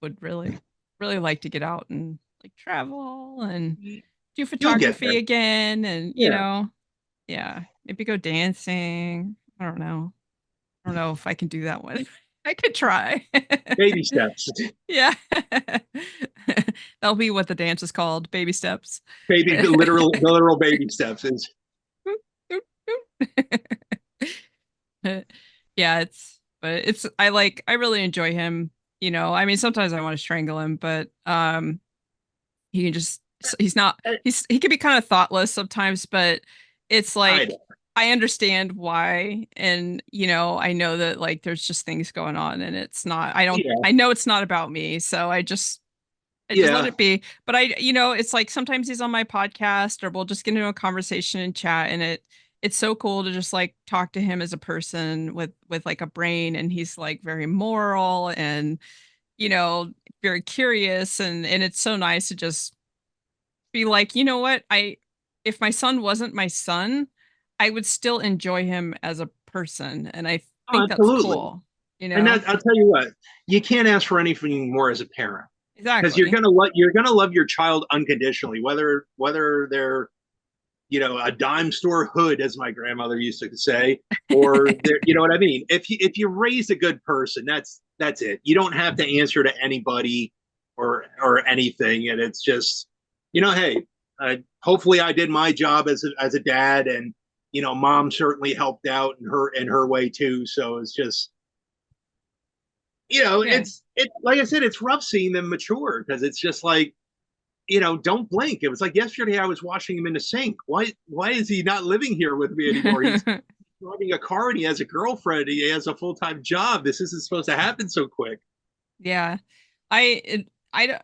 Speaker 1: would really like to get out and like travel and do
Speaker 2: You'll get
Speaker 1: photography
Speaker 2: there.
Speaker 1: again and
Speaker 2: Yeah.
Speaker 1: yeah, maybe go dancing. I don't know. I don't know if I can do that one. I could try.
Speaker 2: Baby steps.
Speaker 1: Yeah. That'll be what the dance is called, baby steps.
Speaker 2: Baby, literal baby steps is
Speaker 1: Yeah, I really enjoy him, I mean sometimes I want to strangle him, but he can just he's not he can be kind of thoughtless sometimes, but it's
Speaker 2: I
Speaker 1: like
Speaker 2: know.
Speaker 1: I understand why, and I know that like there's just things going on and it's not
Speaker 2: Yeah.
Speaker 1: I know it's not about me, so I just let
Speaker 2: Yeah.
Speaker 1: it be. But it's like sometimes he's on my podcast or we'll just get into a conversation and chat, and it's so cool to just like talk to him as a person with like a brain, and he's like very moral and you know very curious, and it's so nice to just be like, you know what? If my son wasn't my son, I would still enjoy him as a person, and I
Speaker 2: Oh,
Speaker 1: think that's
Speaker 2: absolutely.
Speaker 1: cool,
Speaker 2: And that, I'll tell you what, you can't ask for anything more as a parent because
Speaker 1: Exactly.
Speaker 2: you're gonna love your child unconditionally, whether they're a dime store hood, as my grandmother used to say, or they're, you know what I mean. If you raise a good person, that's it. You don't have to answer to anybody or anything, and it's just hey, hopefully I did my job as a dad, and mom certainly helped out in her way too. So it's just
Speaker 1: Yeah.
Speaker 2: it's like I said, it's rough seeing them mature because it's just like don't blink. It was like yesterday I was washing him in the sink. Why is he not living here with me anymore? He's driving a car and he has a girlfriend. He has a full-time job. This isn't supposed to happen so quick.
Speaker 1: Yeah. I don't-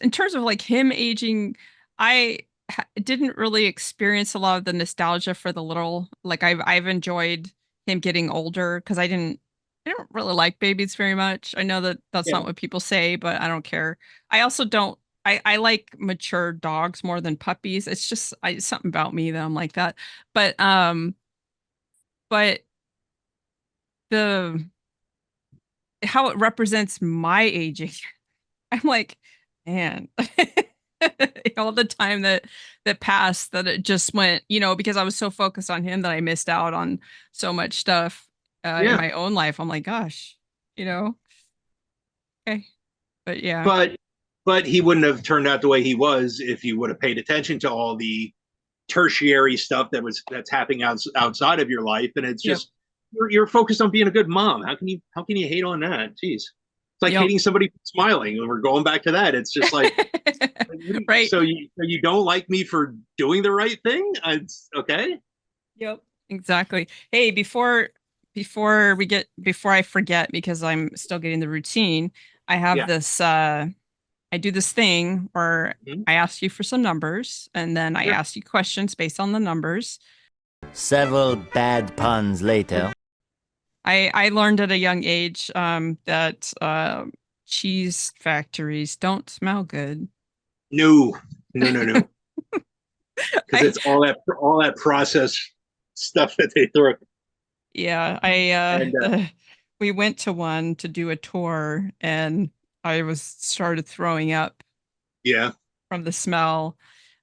Speaker 1: in terms of like him aging, I didn't really experience a lot of the nostalgia for the little. Like I've enjoyed him getting older because I don't really like babies very much. I know that that's not
Speaker 2: Yeah.
Speaker 1: what people say, but I don't care. I also don't I like mature dogs more than puppies. It's just something about me that I'm like that. But but the how it represents my aging, I'm like, man, all the time that passed that it just went, because I was so focused on him that I missed out on so much stuff in
Speaker 2: Yeah.
Speaker 1: my own life. I'm like, gosh, you know, okay, but yeah,
Speaker 2: But he wouldn't have turned out the way he was if you would have paid attention to all the tertiary stuff that's happening outside of your life. And it's
Speaker 1: yep,
Speaker 2: just you're focused on being a good mom. How can you hate on that? Jeez. It's like
Speaker 1: yep,
Speaker 2: hating somebody for smiling, and we're going back to that. It's just like,
Speaker 1: right,
Speaker 2: so you don't like me for doing the right thing? It's okay.
Speaker 1: yep, exactly. Hey, before I forget, because I'm still getting the routine, I have
Speaker 2: Yeah.
Speaker 1: this I do this thing where
Speaker 2: Mhm.
Speaker 1: I ask you for some numbers and then I
Speaker 2: Sure.
Speaker 1: ask you questions based on the numbers.
Speaker 3: Several bad puns later.
Speaker 1: I learned at a young age that cheese factories don't smell good.
Speaker 2: No, no, no, no, because
Speaker 1: I
Speaker 2: it's all that processed stuff that they throw.
Speaker 1: Yeah,
Speaker 2: And
Speaker 1: we went to one to do a tour and I was started throwing up
Speaker 2: yeah,
Speaker 1: from the smell.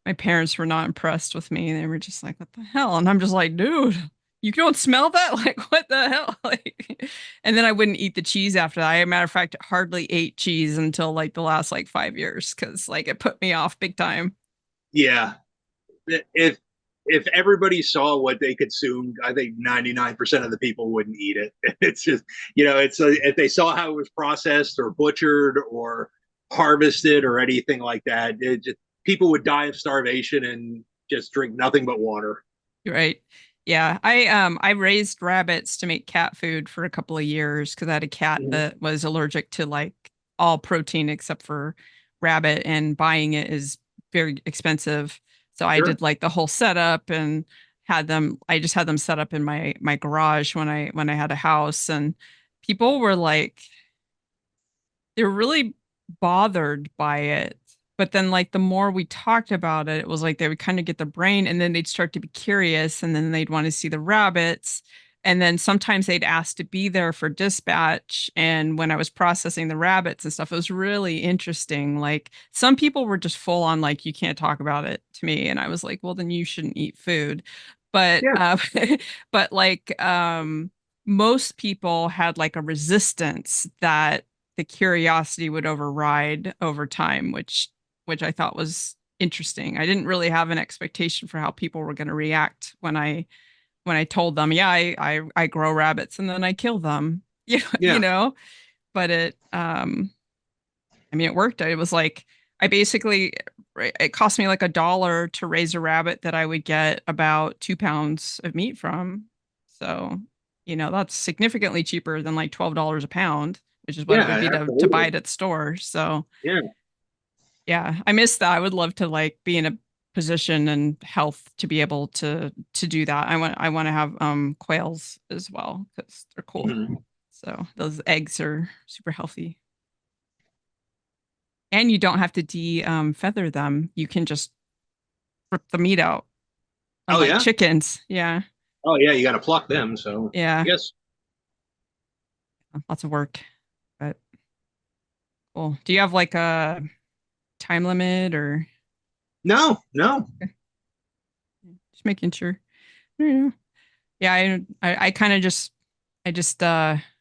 Speaker 1: My parents were not impressed with me. They were just like, "What the hell?" And I'm just like, "Dude, you don't smell that? Like, what the hell?" Like, and then I wouldn't eat the cheese after that. I, as a matter of fact, hardly ate cheese until like the last like 5 years because like it put me off big time.
Speaker 2: yeah. If everybody saw what they consumed, I think 99% of the people wouldn't eat it. It's just if they saw how it was processed or butchered or harvested or anything like that, people would die of starvation and just drink nothing but water.
Speaker 1: Right. Yeah. I raised rabbits to make cat food for a couple of years because I had a cat
Speaker 2: Mhm.
Speaker 1: that was allergic to like all protein except for rabbit, and buying it is very expensive. So I
Speaker 2: Sure.
Speaker 1: did like the whole setup and I just had them set up in my garage when I had a house, and people were like they were really bothered by it. But then like the more we talked about it, it was like they would kind of get the brain and then they'd start to be curious and then they'd want to see the rabbits. And then sometimes they'd ask to be there for dispatch. And when I was processing the rabbits and stuff, it was really interesting. Like some people were just full on like, you can't talk about it to me. And I was like, well, then you shouldn't eat food. But
Speaker 2: Yeah,
Speaker 1: but like most people had like a resistance that the curiosity would override over time, which I thought was interesting. I didn't really have an expectation for how people were going to react when I told them, yeah, I grow rabbits and then I kill them. You
Speaker 2: yeah,
Speaker 1: know, but I mean it worked. It was like I basically it cost me like $1 to raise a rabbit that I would get about 2 pounds of meat from. So, that's significantly cheaper than like $12 a pound, which is what it would
Speaker 2: yeah,
Speaker 1: be to buy
Speaker 2: absolutely.
Speaker 1: it at the store. So
Speaker 2: Yeah,
Speaker 1: yeah, I miss that. I would love to like be in a position and health to be able to do that. I want to have quails as well because they're cool.
Speaker 2: mhm.
Speaker 1: So those eggs are super healthy. And you don't have to de feather them. You can just rip the meat out,
Speaker 2: Oh
Speaker 1: unlike
Speaker 2: yeah,
Speaker 1: chickens. Yeah.
Speaker 2: oh yeah. You got to pluck them. So I
Speaker 1: Yeah.
Speaker 2: guess
Speaker 1: Lots of work. But cool. Do you have like a time limit or
Speaker 2: no, no.
Speaker 1: just making sure? Yeah. Yeah, I kind of just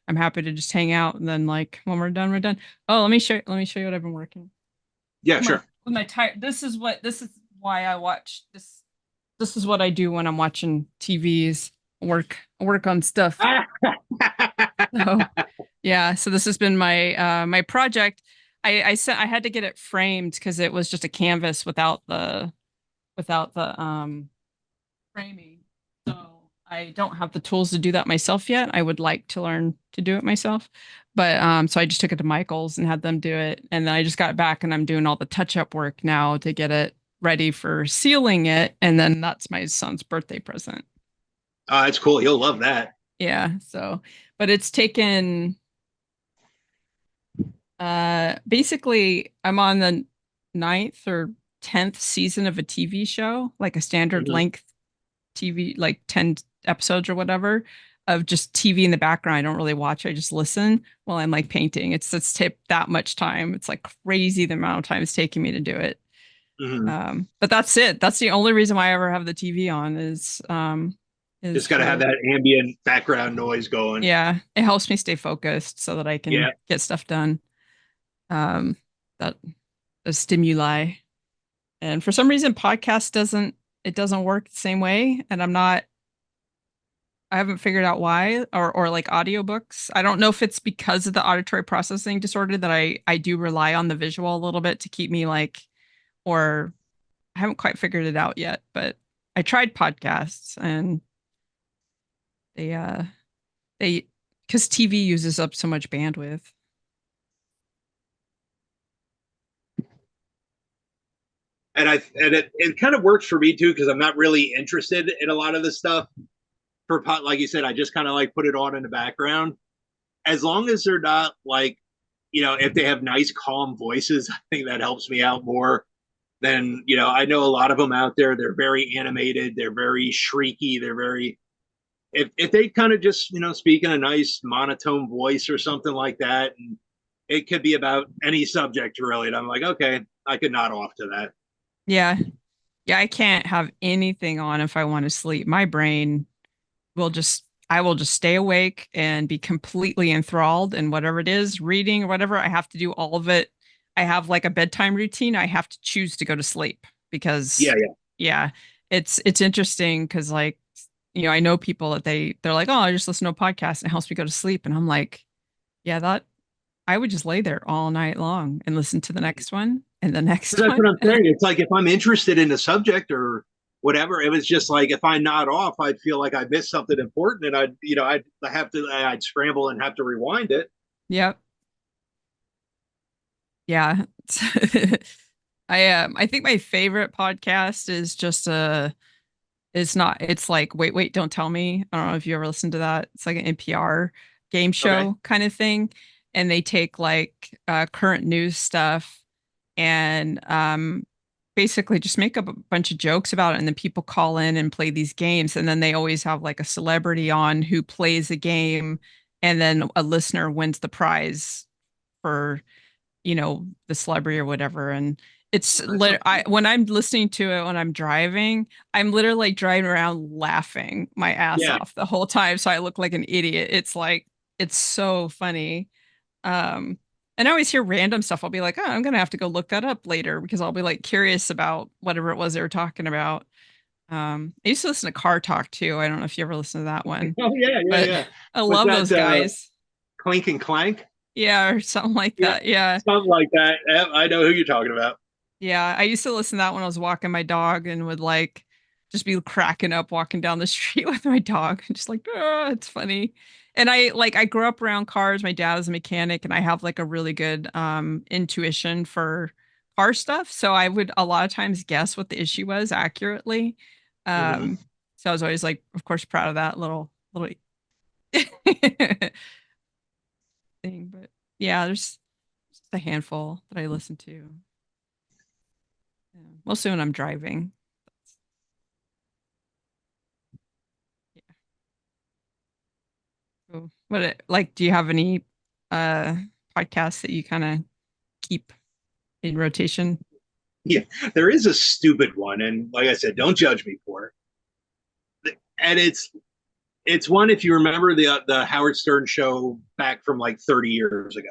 Speaker 1: I'm happy to just hang out and then like when we're done, we're done. Oh, let me show you what I've been working.
Speaker 2: Yeah,
Speaker 1: With my
Speaker 2: sure.
Speaker 1: with my tire. This is why I watch this. This is what I do when I'm watching TVs. Work on stuff. So yeah, so this has been my project. I had to get it framed because it was just a canvas without the framing. So I don't have the tools to do that myself yet. I would like to learn to do it myself. But so I just took it to Michael's and had them do it. And then I just got back and I'm doing all the touch-up work now to get it ready for sealing it. And then that's my son's birthday present.
Speaker 2: It's cool. He'll love that.
Speaker 1: Yeah. So, but it's taken basically I'm on the ninth or 10th season of a TV show, like a standard
Speaker 2: Mhm.
Speaker 1: length TV, like 10 episodes or whatever of just TV in the background. I don't really watch. I just listen while I'm like painting. It's tip that much time. It's like crazy the amount of time it's taking me to do it.
Speaker 2: Mhm.
Speaker 1: But that's it. That's the only reason why I ever have the TV on is
Speaker 2: Just got to have
Speaker 1: for
Speaker 2: that ambient background noise going.
Speaker 1: yeah, it helps me stay focused so that I
Speaker 2: Yeah.
Speaker 1: can get stuff done. Um, that the stimuli. And for some reason podcast doesn't work the same way and I haven't figured out why or like audiobooks. I don't know if it's because of the auditory processing disorder that I do rely on the visual a little bit to keep me like or I haven't quite figured it out yet, but I tried podcasts and they they because TV uses up so much bandwidth.
Speaker 2: And it kind of works for me too because I'm not really interested in a lot of the stuff for pot. Like you said, I just kind of like put it on in the background. As long as they're not like, if they have nice calm voices, I think that helps me out more than I know a lot of them out there. They're very animated. They're very shrieky. They're very if they kind of just speak in a nice monotone voice or something like that, and it could be about any subject really. And I'm like, okay, I could nod off to that.
Speaker 1: Yeah. Yeah, I can't have anything on if I want to sleep. My brain I will just stay awake and be completely enthralled in whatever it is, reading or whatever. I have to do all of it. I have like a bedtime routine. I have to choose to go to sleep
Speaker 2: Yeah,
Speaker 1: because
Speaker 2: yeah.
Speaker 1: yeah, it's interesting because like I know people that they're like, oh, I just listen to a podcast and it helps me go to sleep. And I'm like, yeah, that I would just lay there all night long and listen to the next one and the next
Speaker 2: That's
Speaker 1: one.
Speaker 2: what I'm saying. It's like if I'm interested in the subject or whatever, it was just like if I nod off, I'd feel like I missed something important, and I'd scramble and have to rewind it.
Speaker 1: Yep. Yeah. I think my favorite podcast is just it's like wait, don't tell me. I don't know if you ever listened to that. It's like an NPR game
Speaker 2: Okay.
Speaker 1: show kind of thing. and they take like current news stuff and basically just make up a bunch of jokes about it, and then people call in and play these games, and then they always have like a celebrity on who plays a game, and then a listener wins the prize for the celebrity or whatever. And
Speaker 2: That's so cool.
Speaker 1: when I'm listening to it when I'm driving, I'm literally driving around laughing my ass
Speaker 2: Yeah.
Speaker 1: off the whole time, so I look like an idiot. It's like it's so funny. um and I always hear random stuff. I'll be like, oh, I'm gonna have to go look that up later because I'll be like curious about whatever it was they were talking about. I used to listen to Car Talk too. I don't know if you ever listened to that one,
Speaker 2: Oh yeah, yeah,
Speaker 1: but
Speaker 2: yeah.
Speaker 1: I
Speaker 2: Was
Speaker 1: love
Speaker 2: that
Speaker 1: those guys.
Speaker 2: Clink and Clank?
Speaker 1: Yeah, or something like
Speaker 2: Yeah,
Speaker 1: that. Yeah.
Speaker 2: something like that. Yeah, I know who you're talking about.
Speaker 1: Yeah, I used to listen to that when I was walking my dog and would like just be cracking up walking down the street with my dog and just like, oh, it's funny. And I grew up around cars. My dad was a mechanic and I have like a really good intuition for car stuff. So I would a lot of times guess what the issue was accurately.
Speaker 2: Hmm.
Speaker 1: Um so I was always like, of course, proud of that little thing. But yeah, there's just a handful that I listen to. Yeah. Mostly when I'm driving. Yeah. Cool. Like, do you have any uh podcasts that you kind of keep in rotation?
Speaker 2: Yeah, there is a stupid one, and like I said, don't judge me for it. And it's one if you remember the Howard Stern show back from like 30 years ago.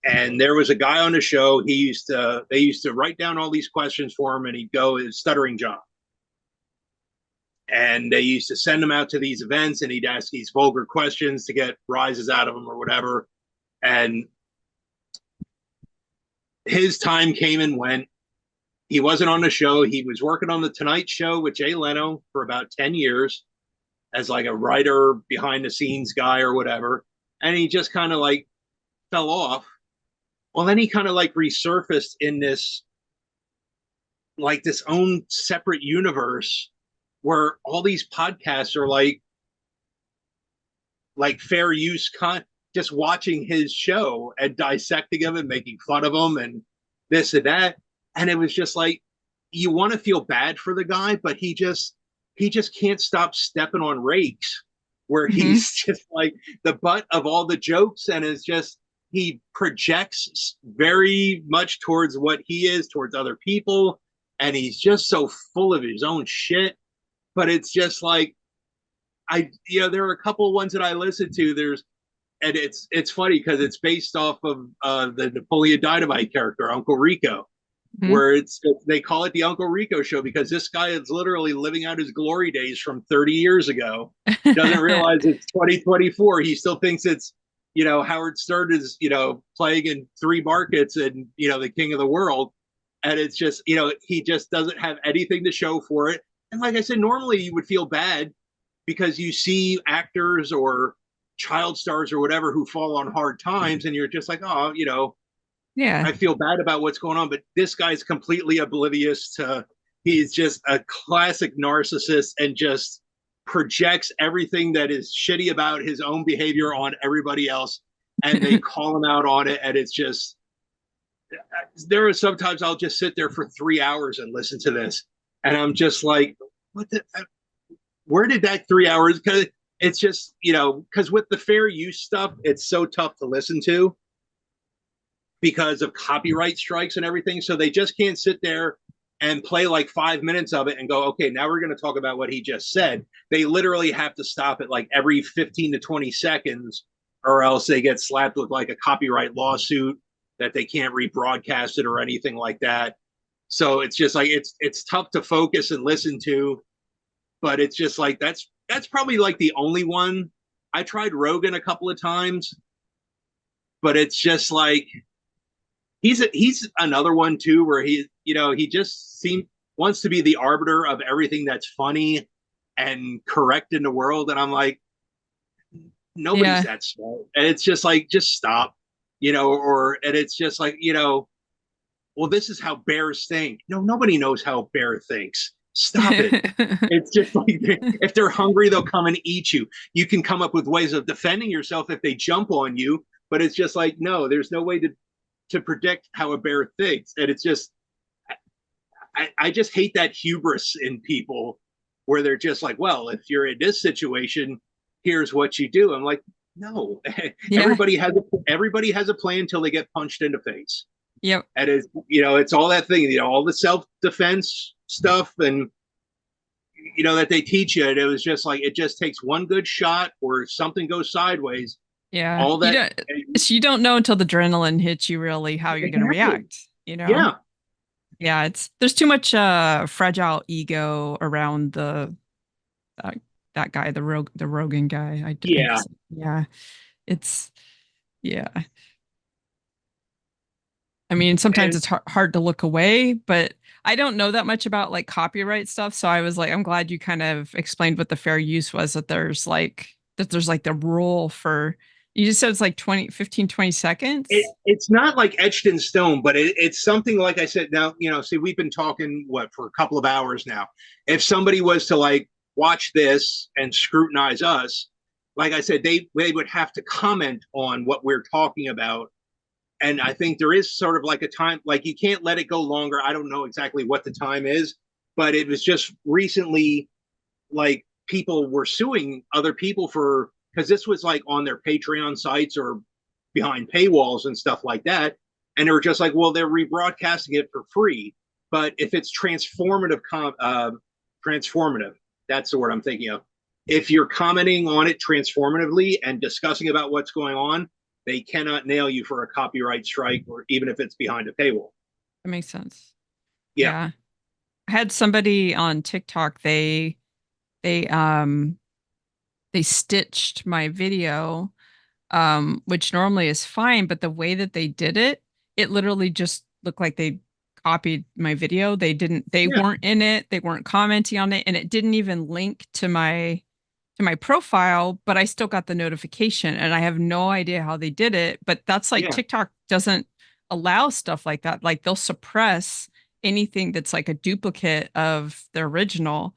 Speaker 2: And there was a guy on the show. They used to write down all these questions for him, and he'd go stuttering John. And they used to send him out to these events, and he'd ask these vulgar questions to get rises out of him or whatever. And his time came and went. He wasn't on the show. He was working on the Tonight Show with Jay Leno for about 10 years as like a writer, behind the scenes guy or whatever. And he just kind of like fell off. Well, then he kind of like resurfaced in this own separate universe where all these podcasts are like fair use just watching his show and dissecting him and making fun of him and this and that. And it was just like you want to feel bad for the guy, but he just can't stop stepping on rakes where
Speaker 1: Hmm.
Speaker 2: he's just like the butt of all the jokes, and is just he projects very much towards what he is towards other people, and he's just so full of his own shit. But it's just like there are a couple of ones that I listen to. And it's funny because it's based off of the Napoleon Dynamite character, Uncle Rico,
Speaker 1: Hmm.
Speaker 2: where they call it the Uncle Rico show because this guy is literally living out his glory days from 30 years ago. Doesn't realize it's 2024. He still thinks it's Howard Stern is playing in three markets and the king of the world, and it's just he just doesn't have anything to show for it. And like I said, normally you would feel bad because you see actors or child stars or whatever who fall on hard times, and you're just like, oh,
Speaker 1: Yeah.
Speaker 2: I feel bad about what's going on. But this guy's completely oblivious to. He's just a classic narcissist and just projects everything that is shitty about his own behavior on everybody else, and they call him out on it. And it's just there are sometimes I'll just sit there for 3 hours and listen to this, and I'm just like, what the where did that 3 hours? Because it's just because with the fair use stuff, it's so tough to listen to because of copyright strikes and everything. So they just can't sit there and play like 5 minutes of it and go, okay, now we're going to talk about what he just said. They literally have to stop it like every 15 to 20 seconds, or else they get slapped with like a copyright lawsuit that they can't rebroadcast it or anything like that. So it's just like it's tough to focus and listen to, but it's just like that's probably like the only one. I tried Rogan a couple of times, but it's just like he's another one too where he just seems wants to be the arbiter of everything that's funny and correct in the world, and I'm like, nobody's
Speaker 1: Yeah.
Speaker 2: that smart, and it's just like just stop, or and it's just like well, this is how bears think. No, nobody knows how a bear thinks. Stop it. It's just like if they're hungry, they'll come and eat you. You can come up with ways of defending yourself if they jump on you, but it's just like no, there's no way to predict how a bear thinks, and it's just I just hate that hubris in people where they're just like, well, if you're in this situation, here's what you do. I'm like, no,
Speaker 1: Yeah.
Speaker 2: everybody has a plan until they get punched in the face.
Speaker 1: Yep.
Speaker 2: And it's it's all that thing, all the self defense stuff and that they teach you. And it was just like it just takes one good shot or something goes sideways.
Speaker 1: Yeah.
Speaker 2: All
Speaker 1: You
Speaker 2: that
Speaker 1: don't you don't know until the adrenaline hits you really how you're going to
Speaker 2: exactly.
Speaker 1: react, you know?
Speaker 2: Yeah.
Speaker 1: Yeah, it's there's too much fragile ego around that, that guy, the Rogan guy.
Speaker 2: Yeah.
Speaker 1: Yeah, it's yeah. I mean, sometimes
Speaker 2: And
Speaker 1: it's hard to look away, but I don't know that much about like copyright stuff. So I was like, I'm glad you kind of explained what the fair use was, that there's like the rule for, you just said it's like 20 15 20 seconds.
Speaker 2: it's not like etched in stone, but it's something like I said. Now, see, we've been talking what for a couple of hours now. If somebody was to like watch this and scrutinize us, like I said, they would have to comment on what we're talking about. And I think there is sort of like a time, like you can't let it go longer. I don't know exactly what the time is, but it was just recently like people were suing other people for because this was like on their Patreon sites or behind paywalls and stuff like that. And they were just like, well, they're rebroadcasting it for free. But if it's transformative, that's the word I'm thinking of. If you're commenting on it transformatively and discussing about what's going on, they cannot nail you for a copyright strike or even if it's behind a paywall.
Speaker 1: That makes sense.
Speaker 2: Yeah.
Speaker 1: Yeah. I had somebody on TikTok, they they stitched my video, which normally is fine, but the way that they did it, it literally just looked like they copied my video. They
Speaker 2: Yeah.
Speaker 1: weren't in it, they weren't commenting on it, and it didn't even link to my profile, but I still got the notification and I have no idea how they did it. But that's like
Speaker 2: Yeah.
Speaker 1: TikTok doesn't allow stuff like that. Like they'll suppress anything that's like a duplicate of the original.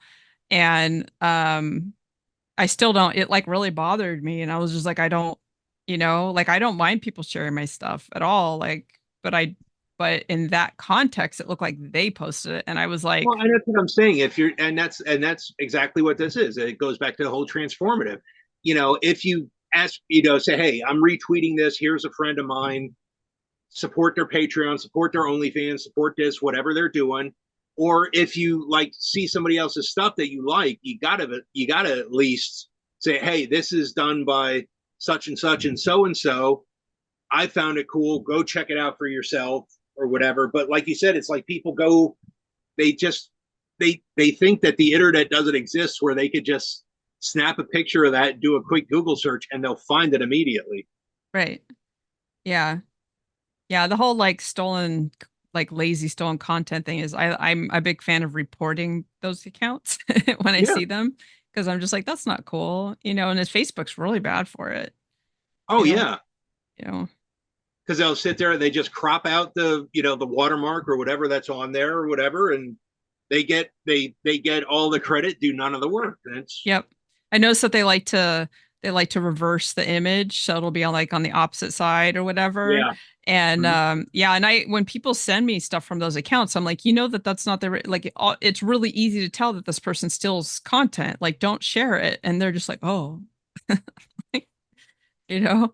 Speaker 1: And I still don't, it like really bothered me. And I was just like, I don't, like I don't mind people sharing my stuff at all. Like, but in that context, it looked like they posted it. And I was
Speaker 2: Well,
Speaker 1: like,
Speaker 2: and that's what I'm saying. If you're, and that's exactly what this is. It goes back to the whole transformative. If you ask, say, hey, I'm retweeting this. Here's a friend of mine. Support their Patreon, support their OnlyFans, support this, whatever they're doing. Or if you like see somebody else's stuff that you like, you gotta at least say, hey, this is done by such and such and so and so. I found it cool. Go check it out for yourself or whatever. But like you said, it's like people go they just they think that the internet doesn't exist where they could just snap a picture of that, do a quick Google search, and they'll find it immediately.
Speaker 1: right. Yeah. Yeah, the whole like stolen, like lazy stolen content thing is I'm a big fan of reporting those accounts when I
Speaker 2: Yeah.
Speaker 1: see them because I'm just like, that's not cool, and his Facebook's really bad for it.
Speaker 2: Oh
Speaker 1: They don't,
Speaker 2: yeah.
Speaker 1: you know,
Speaker 2: Because they'll sit there and they just crop out the watermark or whatever that's on there or whatever, and they get all the credit, do none of the work. That's
Speaker 1: yep. I noticed that they like to reverse the image, so it'll be on like on the opposite side or whatever.
Speaker 2: yeah.
Speaker 1: And
Speaker 2: Mhm.
Speaker 1: yeah, and I when people send me stuff from those accounts, I'm like, that's not like it's really easy to tell that this person steals content. Like, don't share it, and they're just like, oh, you know,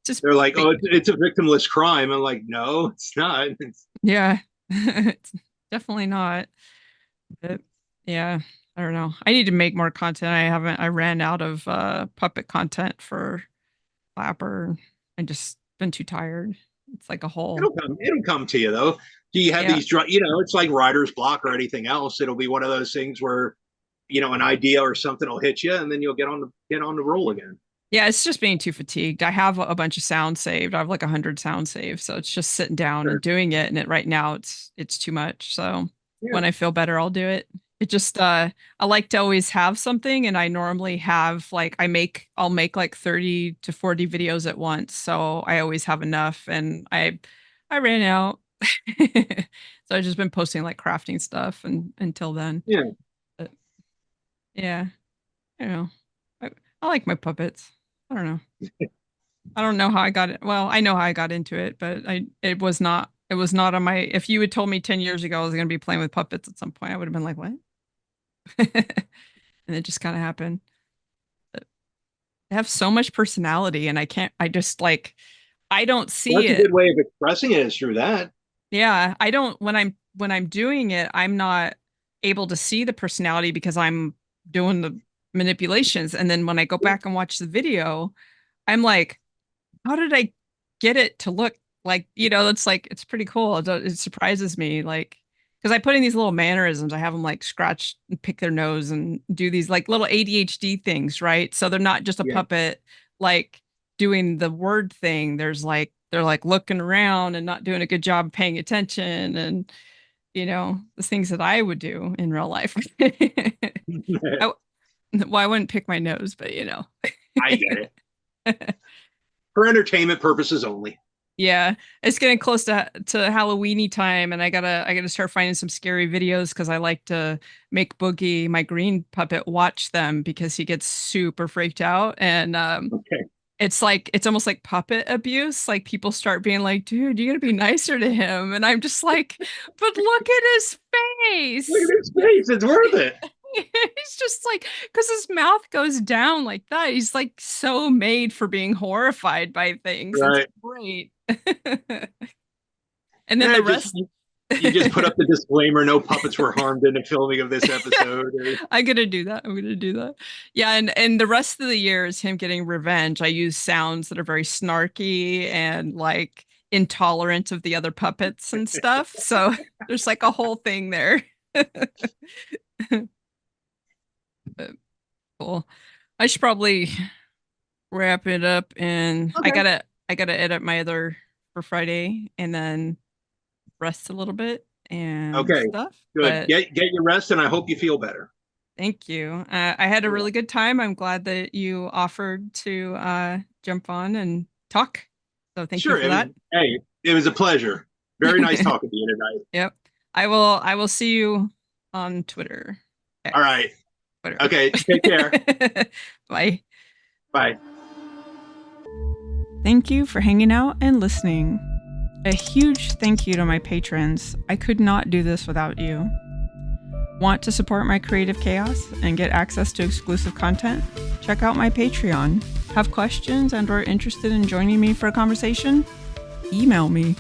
Speaker 1: just
Speaker 2: They're like, oh,
Speaker 1: be,
Speaker 2: it's a victimless crime. I'm like, no, it's not.
Speaker 1: yeah, it's definitely not. But yeah, I don't know. I need to make more content. I ran out of puppet content for Clapper. I just been too tired. It's like a whole,
Speaker 2: It'll come to you though. Do you have
Speaker 1: yeah.
Speaker 2: these? It's like writer's block or anything else. It'll be one of those things where an idea or something will hit you, and then you'll get on the roll again.
Speaker 1: Yeah, it's just being too fatigued. I have a bunch of sounds saved. I have like 100 sounds saved. So it's just sitting down and
Speaker 2: Sure.
Speaker 1: doing it. And right now it's too much. So
Speaker 2: Yeah.
Speaker 1: when I feel better, I'll do it. It just I like to always have something, and I normally have like I'll make like 30 to 40 videos at once. So I always have enough, and I ran out. So I've just been posting like crafting stuff and until then.
Speaker 2: Yeah.
Speaker 1: Yeah. I don't know. I like my puppets. I don't know. I don't know how I got it. Well, I know how I got into it, but it was not on my, if you had told me 10 years ago I was going to be playing with puppets at some point, I would have been like, what? And it just kind of happened. But they have so much personality and I just like, I don't
Speaker 2: Well,
Speaker 1: see
Speaker 2: that's a good
Speaker 1: it.
Speaker 2: way of expressing it is through that.
Speaker 1: Yeah. I don't, when I'm doing it, I'm not able to see the personality because I'm doing the manipulations. And then when I go back and watch the video, I'm like, how did I get it to look like, it's like, it's pretty cool. It surprises me. Like, because I put in these little mannerisms. I have them like scratch and pick their nose and do these like little ADHD things, right? So they're not just a
Speaker 2: Yeah.
Speaker 1: puppet like doing the word thing. They're like looking around and not doing a good job paying attention and, the things that I would do in real life. I, well, I wouldn't pick my nose, but
Speaker 2: I get it. For entertainment purposes only.
Speaker 1: Yeah, it's getting close to Halloweeny time, and I gotta start finding some scary videos because I like to make Boogie, my green puppet, watch them because he gets super freaked out, and
Speaker 2: Okay.
Speaker 1: it's like it's almost like puppet abuse. Like people start being like, "Dude, you gotta be nicer to him," and I'm just like, "But look at his
Speaker 2: Look
Speaker 1: face."
Speaker 2: at his face. It's worth it.
Speaker 1: He's just like, because his mouth goes down like that. He's like so made for being horrified by things. It's
Speaker 2: Right.
Speaker 1: great. And then
Speaker 2: Yeah,
Speaker 1: the
Speaker 2: just
Speaker 1: rest,
Speaker 2: you just put up the disclaimer: no puppets were harmed in the filming of this episode.
Speaker 1: I'm gonna do that. I'm gonna do that. Yeah, and the rest of the year is him getting revenge. I use sounds that are very snarky and like intolerant of the other puppets and stuff. So there's like a whole thing there. But cool. I should probably wrap it up and
Speaker 2: Okay.
Speaker 1: I gotta edit my other for Friday and then rest a little bit and
Speaker 2: Okay.
Speaker 1: stuff.
Speaker 2: Good.
Speaker 1: But
Speaker 2: Get your rest, and I hope you feel better.
Speaker 1: thank you. I had a really good time. I'm glad that you offered to jump on and talk. So thank you
Speaker 2: Sure.
Speaker 1: for
Speaker 2: It was.
Speaker 1: that.
Speaker 2: Hey, it was a pleasure. Very nice talking to you tonight.
Speaker 1: Yep. I will see you on Twitter.
Speaker 2: All
Speaker 1: X.
Speaker 2: right.
Speaker 1: Twitter.
Speaker 2: Okay. Take care.
Speaker 1: Bye.
Speaker 2: Bye.
Speaker 1: Thank you for hanging out and listening. A huge thank you to my patrons. I could not do this without you. Want to support my creative chaos and get access to exclusive content? Check out my Patreon. Have questions and or interested in joining me for a conversation? Email me.